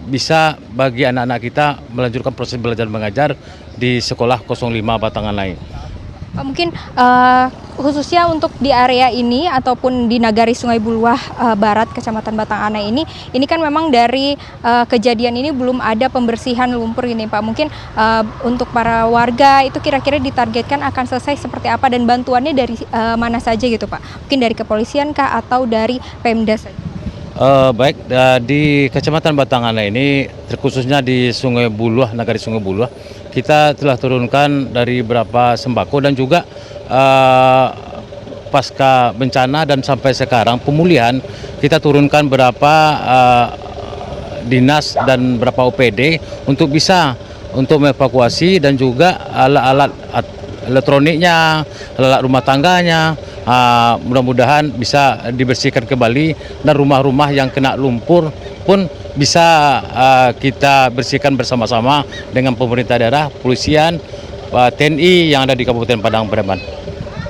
bisa bagi anak-anak kita melanjutkan proses belajar mengajar di sekolah 05 Batang Anai. Pak, mungkin khususnya untuk di area ini ataupun di Nagari Sungai Buluah Barat, Kecamatan Batang Anai ini kan memang dari kejadian ini belum ada pembersihan lumpur ini Pak. Mungkin untuk para warga itu kira-kira ditargetkan akan selesai seperti apa, dan bantuannya dari mana saja gitu Pak? Mungkin dari kepolisian kah atau dari Pemda saja? Baik, di Kecamatan Batang Anai ini terkhususnya di Sungai Buluah, Nagari Sungai Buluah, kita telah turunkan dari beberapa sembako, dan juga pasca bencana dan sampai sekarang pemulihan kita turunkan beberapa dinas dan beberapa OPD untuk bisa mengevakuasi, dan juga alat-alat elektroniknya, alat rumah tangganya, mudah-mudahan bisa dibersihkan kembali, dan rumah-rumah yang kena lumpur pun bisa kita bersihkan bersama-sama dengan pemerintah daerah, polisian, TNI yang ada di Kabupaten Padang Pariaman.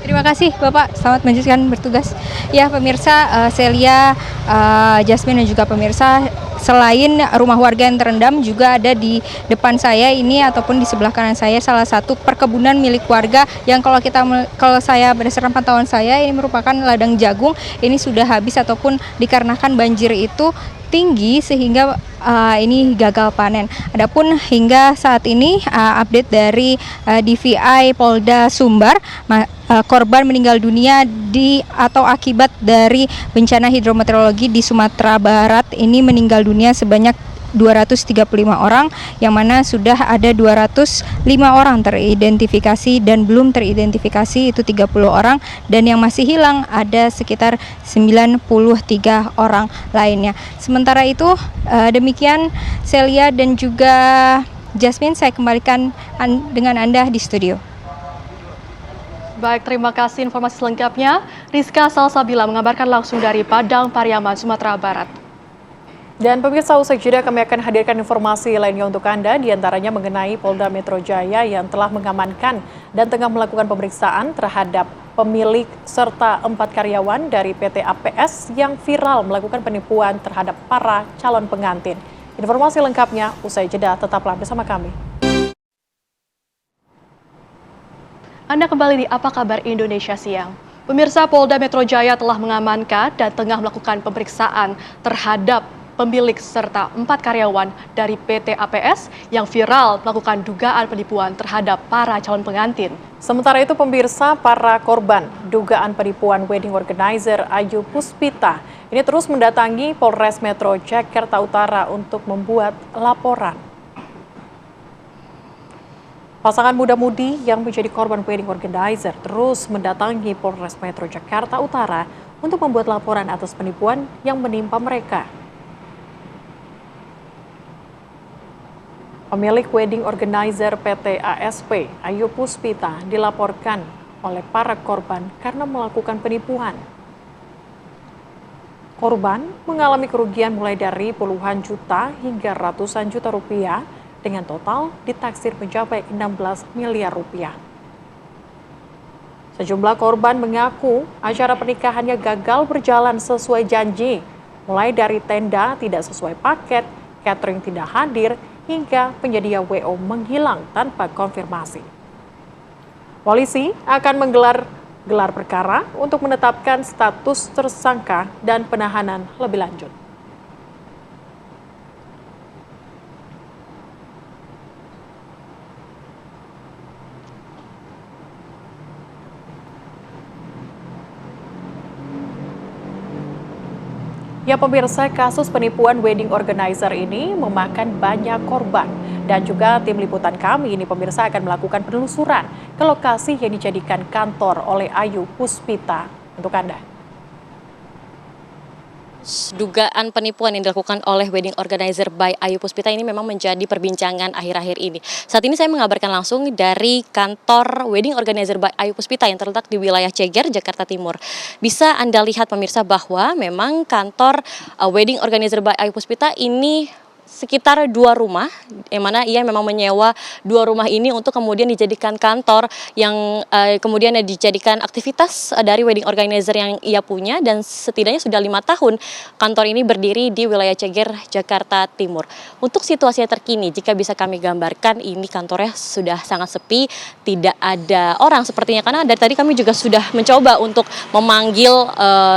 Terima kasih Bapak, selamat melanjutkan bertugas. Ya pemirsa, Celia, Jasmine, dan juga pemirsa, selain rumah warga yang terendam, juga ada di depan saya ini ataupun di sebelah kanan saya salah satu perkebunan milik warga yang kalau saya berdasarkan pantauan saya ini merupakan ladang jagung. Ini sudah habis ataupun dikarenakan banjir itu tinggi sehingga ini gagal panen. Adapun hingga saat ini update dari DVI Polda Sumbar, korban meninggal dunia atau akibat dari bencana hidrometeorologi di Sumatera Barat ini meninggal dunia sebanyak 235 orang, yang mana sudah ada 205 orang teridentifikasi dan belum teridentifikasi itu 30 orang, dan yang masih hilang ada sekitar 93 orang lainnya. Sementara itu demikian Celia dan juga Jasmine, saya kembalikan dengan Anda di studio. Baik, terima kasih informasi selengkapnya. Rizka Salsabila mengabarkan langsung dari Padang Pariaman, Sumatera Barat. Dan pemirsa, usai jeda kami akan hadirkan informasi lainnya untuk Anda, diantaranya mengenai Polda Metro Jaya yang telah mengamankan dan tengah melakukan pemeriksaan terhadap pemilik serta 4 karyawan dari PT APS yang viral melakukan penipuan terhadap para calon pengantin. Informasi lengkapnya usai jeda, tetaplah bersama kami. Anda kembali di Apa Kabar Indonesia Siang. Pemirsa, Polda Metro Jaya telah mengamankan dan tengah melakukan pemeriksaan terhadap pemilik serta 4 karyawan dari PT APS yang viral melakukan dugaan penipuan terhadap para calon pengantin. Sementara itu pemirsa, para korban dugaan penipuan wedding organizer Ayu Puspita ini terus mendatangi Polres Metro Jakarta Utara untuk membuat laporan. Pasangan muda-mudi yang menjadi korban wedding organizer terus mendatangi Polres Metro Jakarta Utara untuk membuat laporan atas penipuan yang menimpa mereka. Pemilik wedding organizer PT ASP, Ayu Puspita, dilaporkan oleh para korban karena melakukan penipuan. Korban mengalami kerugian mulai dari puluhan juta hingga ratusan juta rupiah, dengan total ditaksir mencapai 16 miliar rupiah. Sejumlah korban mengaku acara pernikahannya gagal berjalan sesuai janji, mulai dari tenda tidak sesuai paket, catering tidak hadir, hingga penyedia WO menghilang tanpa konfirmasi. Polisi akan menggelar gelar perkara untuk menetapkan status tersangka dan penahanan lebih lanjut. Ya pemirsa, kasus penipuan wedding organizer ini memakan banyak korban. Dan juga tim liputan kami ini pemirsa akan melakukan penelusuran ke lokasi yang dijadikan kantor oleh Ayu Puspita untuk Anda. Dugaan penipuan yang dilakukan oleh wedding organizer by Ayu Puspita ini memang menjadi perbincangan akhir-akhir ini. Saat ini saya mengabarkan langsung dari kantor wedding organizer by Ayu Puspita yang terletak di wilayah Ceger, Jakarta Timur. Bisa Anda lihat pemirsa bahwa memang kantor wedding organizer by Ayu Puspita ini sekitar 2 rumah, yang mana ia memang menyewa 2 rumah ini untuk kemudian dijadikan kantor yang kemudian dijadikan aktivitas dari wedding organizer yang ia punya, dan setidaknya sudah 5 tahun kantor ini berdiri di wilayah Ceger, Jakarta Timur. Untuk situasi terkini, jika bisa kami gambarkan, ini kantornya sudah sangat sepi, tidak ada orang sepertinya, karena dari tadi kami juga sudah mencoba untuk memanggil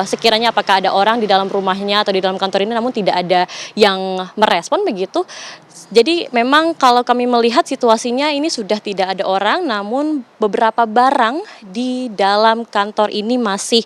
sekiranya apakah ada orang di dalam rumahnya atau di dalam kantor ini, namun tidak ada yang merespon begitu. Jadi memang kalau kami melihat situasinya ini sudah tidak ada orang, namun beberapa barang di dalam kantor ini masih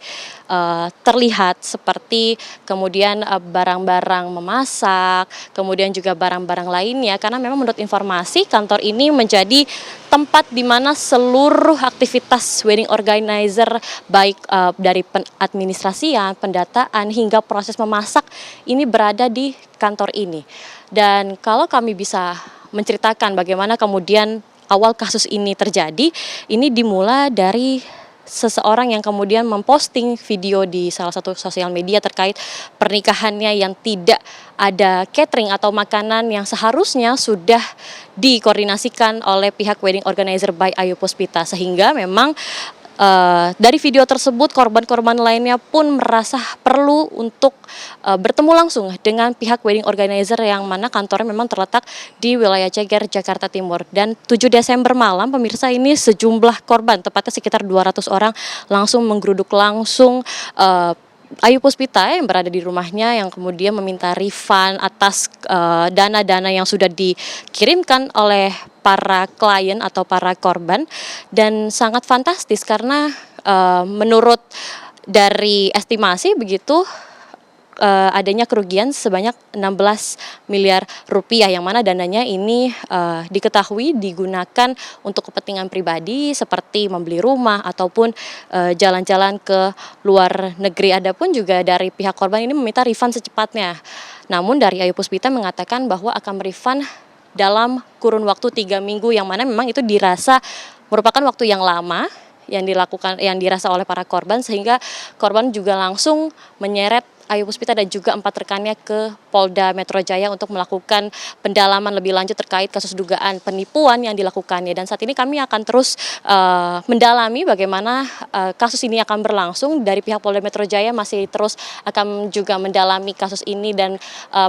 terlihat, seperti kemudian barang-barang memasak, kemudian juga barang-barang lainnya, karena memang menurut informasi kantor ini menjadi tempat di mana seluruh aktivitas wedding organizer baik dari administrasian, pendataan hingga proses memasak ini berada di kantor ini. Dan kalau kami bisa menceritakan bagaimana kemudian awal kasus ini terjadi, ini dimulai dari seseorang yang kemudian memposting video di salah satu sosial media terkait pernikahannya yang tidak ada catering atau makanan yang seharusnya sudah dikoordinasikan oleh pihak wedding organizer by Ayu Puspita, sehingga memang dari video tersebut korban-korban lainnya pun merasa perlu untuk bertemu langsung dengan pihak wedding organizer yang mana kantornya memang terletak di wilayah Ceger, Jakarta Timur. Dan 7 Desember malam pemirsa, ini sejumlah korban, tepatnya sekitar 200 orang langsung menggeruduk langsung Ayu Puspita yang berada di rumahnya, yang kemudian meminta refund atas dana-dana yang sudah dikirimkan oleh para klien atau para korban. Dan sangat fantastis karena menurut dari estimasi begitu adanya kerugian sebanyak 16 miliar rupiah, yang mana dananya ini diketahui digunakan untuk kepentingan pribadi seperti membeli rumah ataupun jalan-jalan ke luar negeri. Adapun juga dari pihak korban ini meminta refund secepatnya. Namun dari Ayu Puspita mengatakan bahwa akan merefund dalam kurun waktu 3 minggu, yang mana memang itu dirasa merupakan waktu yang lama yang dirasa oleh para korban, sehingga korban juga langsung menyeret Ayu Puspita dan juga 4 rekannya ke Polda Metro Jaya untuk melakukan pendalaman lebih lanjut terkait kasus dugaan penipuan yang dilakukannya. Dan saat ini kami akan terus mendalami bagaimana kasus ini akan berlangsung. Dari pihak Polda Metro Jaya masih terus akan juga mendalami kasus ini dan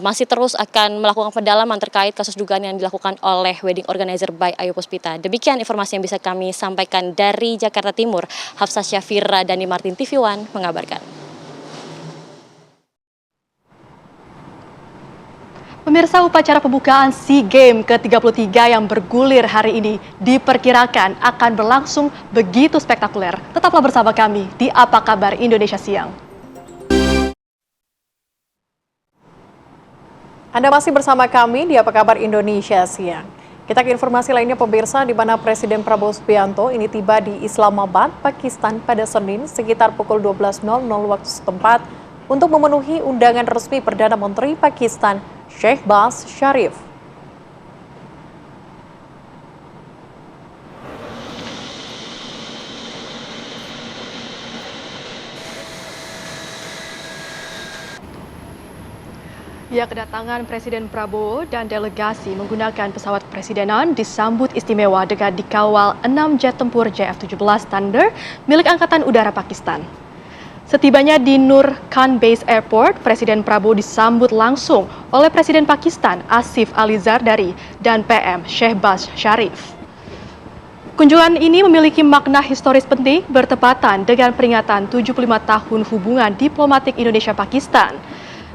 masih terus akan melakukan pendalaman terkait kasus dugaan yang dilakukan oleh wedding organizer by Ayu Puspita. Demikian informasi yang bisa kami sampaikan dari Jakarta Timur. Hafsah Syafira, Dani Martin, TV One mengabarkan. Pemirsa, upacara pembukaan SEA Games ke-33 yang bergulir hari ini diperkirakan akan berlangsung begitu spektakuler. Tetaplah bersama kami di Apa Kabar Indonesia Siang. Anda masih bersama kami di Apa Kabar Indonesia Siang. Kita ke informasi lainnya, pemirsa, di mana Presiden Prabowo Subianto ini tiba di Islamabad, Pakistan pada Senin sekitar pukul 12.00 waktu setempat untuk memenuhi undangan resmi Perdana Menteri Pakistan Shehbaz Sharif. Ya, kedatangan Presiden Prabowo dan delegasi menggunakan pesawat kepresidenan disambut istimewa dengan dikawal 6 jet tempur JF-17 Thunder milik Angkatan Udara Pakistan. Setibanya di Nur Khan Base Airport, Presiden Prabowo disambut langsung oleh Presiden Pakistan Asif Ali Zardari dan PM Shehbaz Sharif. Kunjungan ini memiliki makna historis penting bertepatan dengan peringatan 75 tahun hubungan diplomatik Indonesia-Pakistan.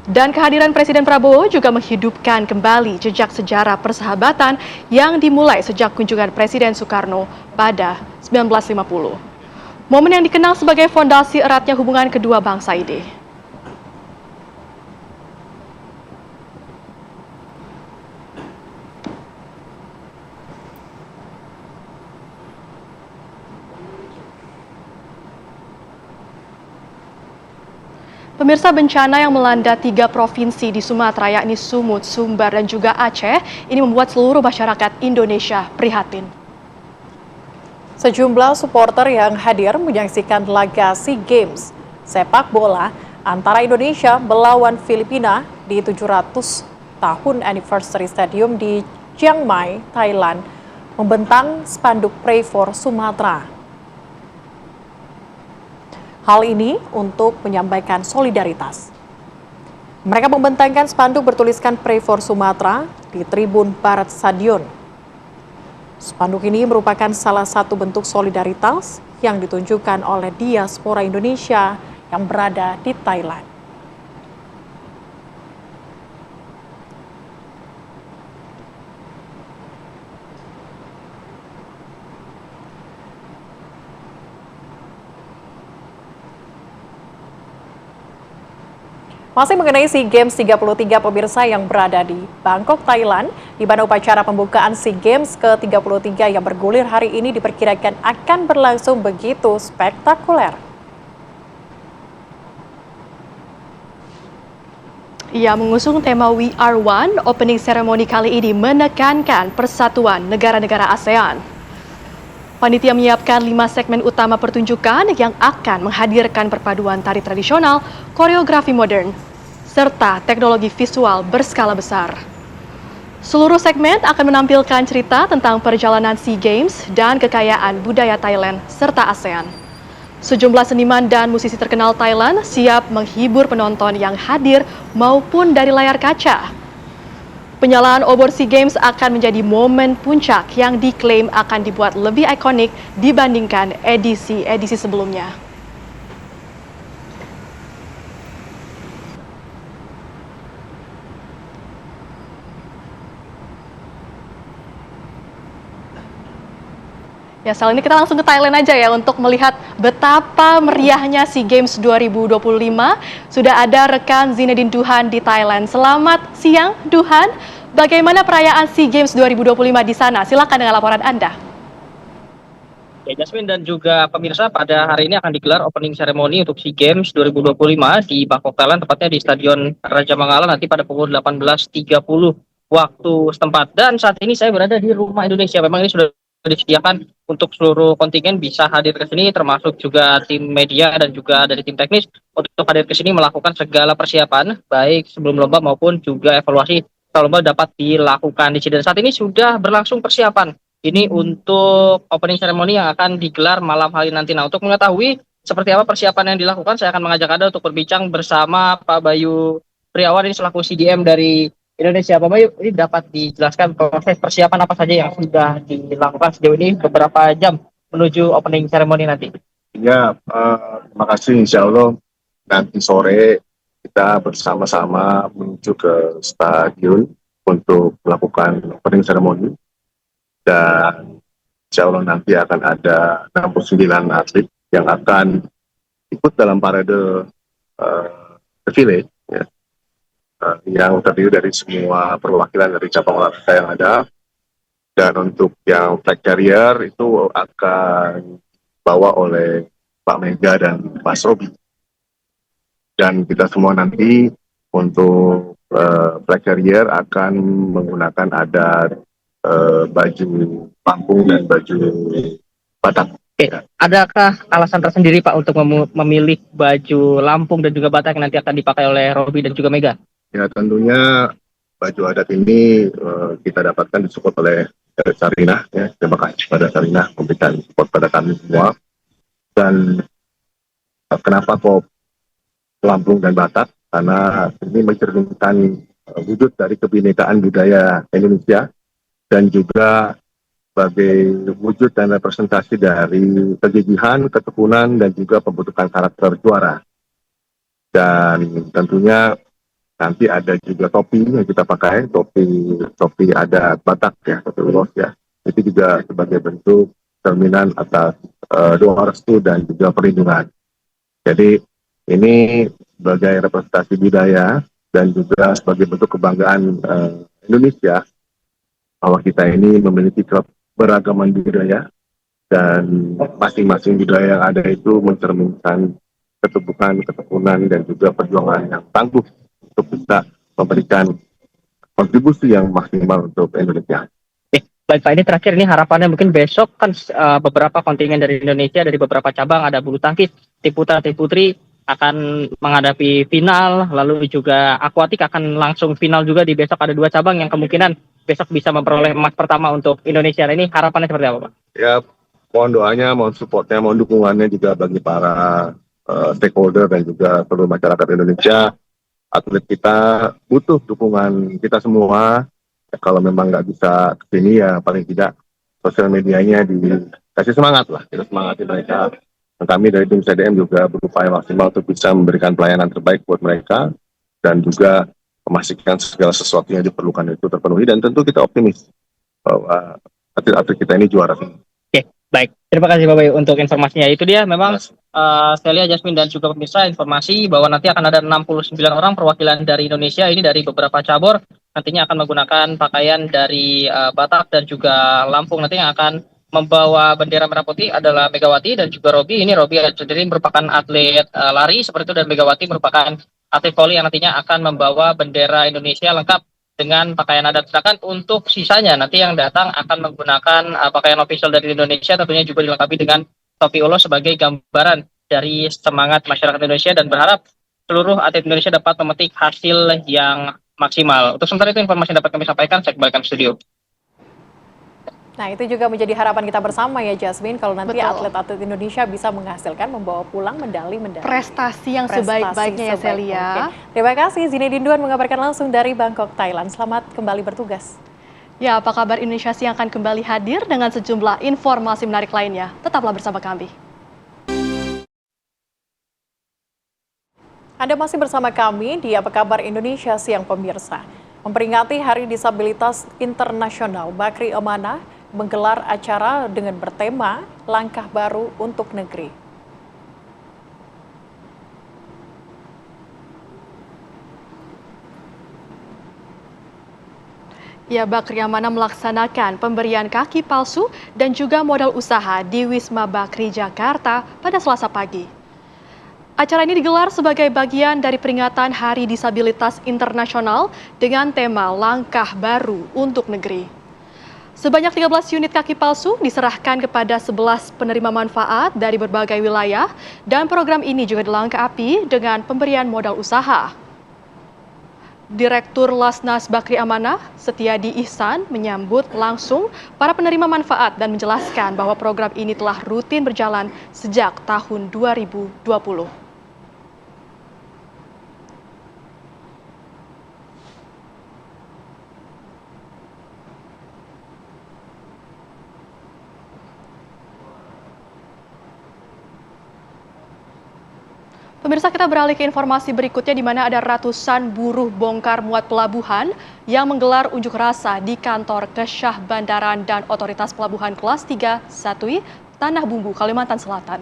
Dan kehadiran Presiden Prabowo juga menghidupkan kembali jejak sejarah persahabatan yang dimulai sejak kunjungan Presiden Soekarno pada 1950. Momen yang dikenal sebagai fondasi eratnya hubungan kedua bangsa ini. Pemirsa, bencana yang melanda 3 provinsi di Sumatera, yakni Sumut, Sumbar, dan juga Aceh, ini membuat seluruh masyarakat Indonesia prihatin. Sejumlah supporter yang hadir menyaksikan laga SEA Games sepak bola antara Indonesia melawan Filipina di 700 tahun anniversary stadium di Chiang Mai, Thailand, membentang spanduk Pray for Sumatra. Hal ini untuk menyampaikan solidaritas. Mereka membentangkan spanduk bertuliskan Pray for Sumatra di tribun Barat Stadion. Spanduk ini merupakan salah satu bentuk solidaritas yang ditunjukkan oleh diaspora Indonesia yang berada di Thailand. Masih mengenai SEA Games 33, pemirsa, yang berada di Bangkok, Thailand, di mana upacara pembukaan SEA Games ke-33 yang bergulir hari ini diperkirakan akan berlangsung begitu spektakuler. Ia mengusung tema We Are One. Opening ceremony kali ini menekankan persatuan negara-negara ASEAN. Panitia menyiapkan 5 segmen utama pertunjukan yang akan menghadirkan perpaduan tari tradisional, koreografi modern, serta teknologi visual berskala besar. Seluruh segmen akan menampilkan cerita tentang perjalanan SEA Games dan kekayaan budaya Thailand serta ASEAN. Sejumlah seniman dan musisi terkenal Thailand siap menghibur penonton yang hadir maupun dari layar kaca. Penyalaan obor SEA Games akan menjadi momen puncak yang diklaim akan dibuat lebih ikonik dibandingkan edisi-edisi sebelumnya. Ya, soal ini kita langsung ke Thailand aja ya untuk melihat betapa meriahnya SEA Games 2025. Sudah ada rekan Zinedine Duhan di Thailand. Selamat siang, Duhan. Bagaimana perayaan SEA Games 2025 di sana? Silakan dengan laporan Anda. Ya, Jasmine dan juga pemirsa, pada hari ini akan digelar opening ceremony untuk SEA Games 2025 di Bangkok, Thailand, tepatnya di Stadion Raja Mangala nanti pada pukul 18.30 waktu setempat. Dan saat ini saya berada di Rumah Indonesia. Memang ini sudah disediakan untuk seluruh kontingen bisa hadir ke sini, termasuk juga tim media dan juga dari tim teknis untuk hadir ke sini melakukan segala persiapan baik sebelum lomba maupun juga evaluasi setelah lomba dapat dilakukan di sini. Dan saat ini sudah berlangsung persiapan ini untuk opening ceremony yang akan digelar malam hari nanti. Nah, untuk mengetahui seperti apa persiapan yang dilakukan, saya akan mengajak Anda untuk berbincang bersama Pak Bayu Priawan, ini selaku CDM dari Indonesia. Pak Bayu, ini dapat dijelaskan proses persiapan apa saja yang sudah dilakukan sejauh ini beberapa jam menuju opening ceremony nanti? Ya, terima kasih. Insya Allah nanti sore kita bersama-sama menuju ke stadion untuk melakukan opening ceremony. Dan insya Allah nanti akan ada 69 atlet yang akan ikut dalam parade defile, ya, yang terdiri dari semua perwakilan dari cabang olahraga yang ada. Dan untuk yang flag carrier itu akan dibawa oleh Pak Mega dan Mas Robi. Dan kita semua nanti untuk flag carrier akan menggunakan adat baju Lampung dan baju Batak. Adakah alasan tersendiri Pak untuk memilih baju Lampung dan juga Batak yang nanti akan dipakai oleh Robi dan juga Mega? Ya, tentunya baju adat ini kita dapatkan disupport oleh Sarinah, ya. Terima kasih pada Sarinah memberikan support pada kami semua. Dan kenapa kok Lampung dan Batak? Karena ini mencerminkan wujud dari kebinekaan budaya Indonesia dan juga sebagai wujud dan representasi dari kegigihan, ketekunan, dan juga pembentukan karakter juara. Dan tentunya nanti ada juga topi yang kita pakai, topi adat Batak, ya, topi ulos, ya. Itu juga sebagai bentuk cerminan atas doa restu dan juga perlindungan. Jadi ini sebagai representasi budaya dan juga sebagai bentuk kebanggaan Indonesia bahwa kita ini memiliki keberagaman budaya dan masing-masing budaya yang ada itu mencerminkan keteguhan, ketekunan, dan juga perjuangan yang tangguh untuk bisa memberikan kontribusi yang maksimal untuk Indonesia. Baik Pak, ini terakhir, ini harapannya mungkin besok kan beberapa kontingen dari Indonesia dari beberapa cabang, ada bulu tangkis, tim putra, tim putri akan menghadapi final, lalu juga akuatik akan langsung final juga di besok. Ada 2 cabang yang kemungkinan besok bisa memperoleh emas pertama untuk Indonesia. Nah, ini harapannya seperti apa Pak? Ya, mohon doanya, mohon supportnya, mohon dukungannya juga bagi para stakeholder dan juga seluruh masyarakat Indonesia. Atlet kita butuh dukungan kita semua. Ya, kalau memang nggak bisa kesini, ya paling tidak sosial medianya dikasih semangat lah. Kita semangatin mereka. Dan kami dari tim CDM juga berupaya maksimal untuk bisa memberikan pelayanan terbaik buat mereka dan juga memastikan segala sesuatu yang diperlukan itu terpenuhi. Dan tentu kita optimis bahwa atlet-atlet kita ini juara. Oke, baik. Terima kasih Bapak Bayu untuk informasinya. Itu dia memang Celia, Jasmine, dan juga pemirsa, informasi bahwa nanti akan ada 69 orang perwakilan dari Indonesia, ini dari beberapa cabur, nantinya akan menggunakan pakaian dari Batak dan juga Lampung. Nanti yang akan membawa bendera merah putih adalah Megawati dan juga Robi. Ini Robi sendiri merupakan atlet lari seperti itu, dan Megawati merupakan atlet voli yang nantinya akan membawa bendera Indonesia lengkap dengan pakaian adat. Sedangkan untuk sisanya nanti yang datang akan menggunakan pakaian official dari Indonesia, tentunya juga dilengkapi dengan topi ulos sebagai gambaran dari semangat masyarakat Indonesia, dan berharap seluruh atlet Indonesia dapat memetik hasil yang maksimal. Untuk sementara itu informasi yang dapat kami sampaikan, saya kembalikan ke studio. Nah, itu juga menjadi harapan kita bersama ya Jasmine, kalau nanti atlet-atlet Indonesia bisa menghasilkan, membawa pulang medali-medali. Prestasi yang sebaik-baiknya ya Celia. Terima kasih, Zinedine Duan mengabarkan langsung dari Bangkok, Thailand. Selamat kembali bertugas. Ya, apa kabar Indonesia yang akan kembali hadir dengan sejumlah informasi menarik lainnya. Tetaplah bersama kami. Anda masih bersama kami di Apa Kabar Indonesia Siang pemirsa. Memperingati Hari Disabilitas Internasional, Bakri Amanah menggelar acara dengan bertema Langkah Baru untuk Negeri. Ya, Bakri Amanah melaksanakan pemberian kaki palsu dan juga modal usaha di Wisma Bakri Jakarta pada Selasa pagi. Acara ini digelar sebagai bagian dari peringatan Hari Disabilitas Internasional dengan tema Langkah Baru untuk Negeri. Sebanyak 13 unit kaki palsu diserahkan kepada 11 penerima manfaat dari berbagai wilayah dan program ini juga dilengkapi dengan pemberian modal usaha. Direktur Lasnas Bakri Amanah, Setiadi Ihsan, menyambut langsung para penerima manfaat dan menjelaskan bahwa program ini telah rutin berjalan sejak tahun 2020. Pemirsa, kita beralih ke informasi berikutnya di mana ada ratusan buruh bongkar muat pelabuhan yang menggelar unjuk rasa di kantor Kesyah Bandaran dan Otoritas Pelabuhan Kelas 3 Satui, Tanah Bumbu, Kalimantan Selatan.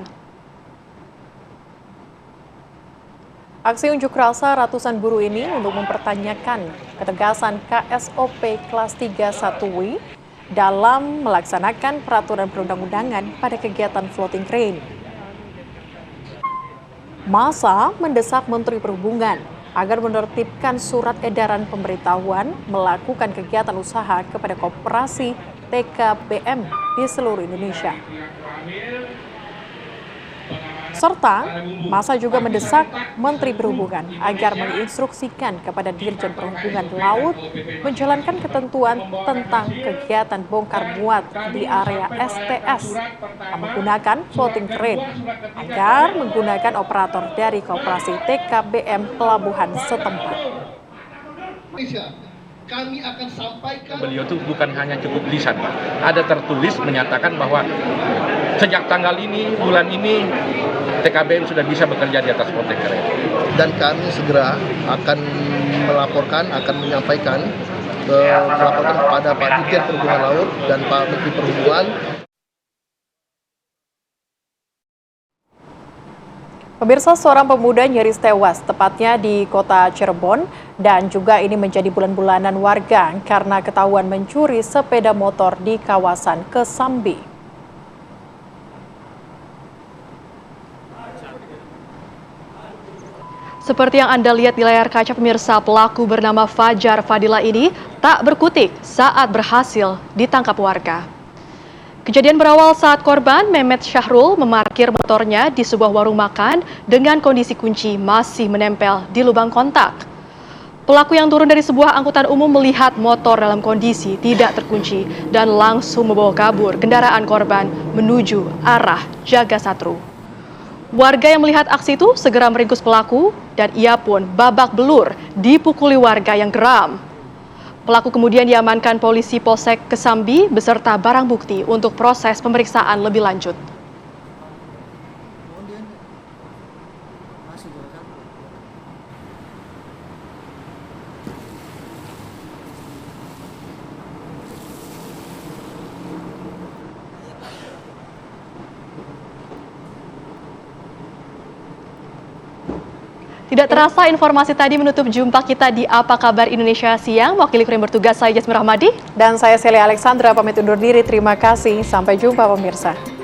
Aksi unjuk rasa ratusan buruh ini untuk mempertanyakan ketegasan KSOP Kelas 3 Satui dalam melaksanakan peraturan perundang-undangan pada kegiatan floating crane. Massa mendesak Menteri Perhubungan agar menertibkan surat edaran pemberitahuan melakukan kegiatan usaha kepada koperasi TKBM di seluruh Indonesia. Serta massa juga mendesak Menteri Perhubungan agar menginstruksikan kepada Dirjen Perhubungan Laut menjalankan ketentuan tentang kegiatan bongkar muat di area STS menggunakan floating crane agar menggunakan operator dari koperasi TKBM pelabuhan setempat. Kami akan sampaikan. Beliau itu bukan hanya cukup lisan, Pak. Ada tertulis menyatakan bahwa sejak tanggal ini, bulan ini, TKBM sudah bisa bekerja di atas floating crane. Dan kami segera akan melaporkan, akan menyampaikan, melaporkan kepada Pak Dirjen Perhubungan Laut dan Pak Menteri Perhubungan. Pemirsa, seorang pemuda nyaris tewas, tepatnya di kota Cirebon, dan juga ini menjadi bulan-bulanan warga karena ketahuan mencuri sepeda motor di kawasan Kesambi. Seperti yang Anda lihat di layar kaca pemirsa, pelaku bernama Fajar Fadila ini tak berkutik saat berhasil ditangkap warga. Kejadian berawal saat korban Mehmet Syahrul memarkir motornya di sebuah warung makan dengan kondisi kunci masih menempel di lubang kontak. Pelaku yang turun dari sebuah angkutan umum melihat motor dalam kondisi tidak terkunci dan langsung membawa kabur kendaraan korban menuju arah Jagasatru. Warga yang melihat aksi itu segera meringkus pelaku dan ia pun babak belur dipukuli warga yang geram. Pelaku kemudian diamankan polisi Polsek Kesambi beserta barang bukti untuk proses pemeriksaan lebih lanjut. Tidak terasa informasi tadi menutup jumpa kita di Apa Kabar Indonesia Siang. Wakil kru yang bertugas saya Jasmine Rahmadi. Dan saya Celia Alexandra pamit undur diri. Terima kasih. Sampai jumpa pemirsa.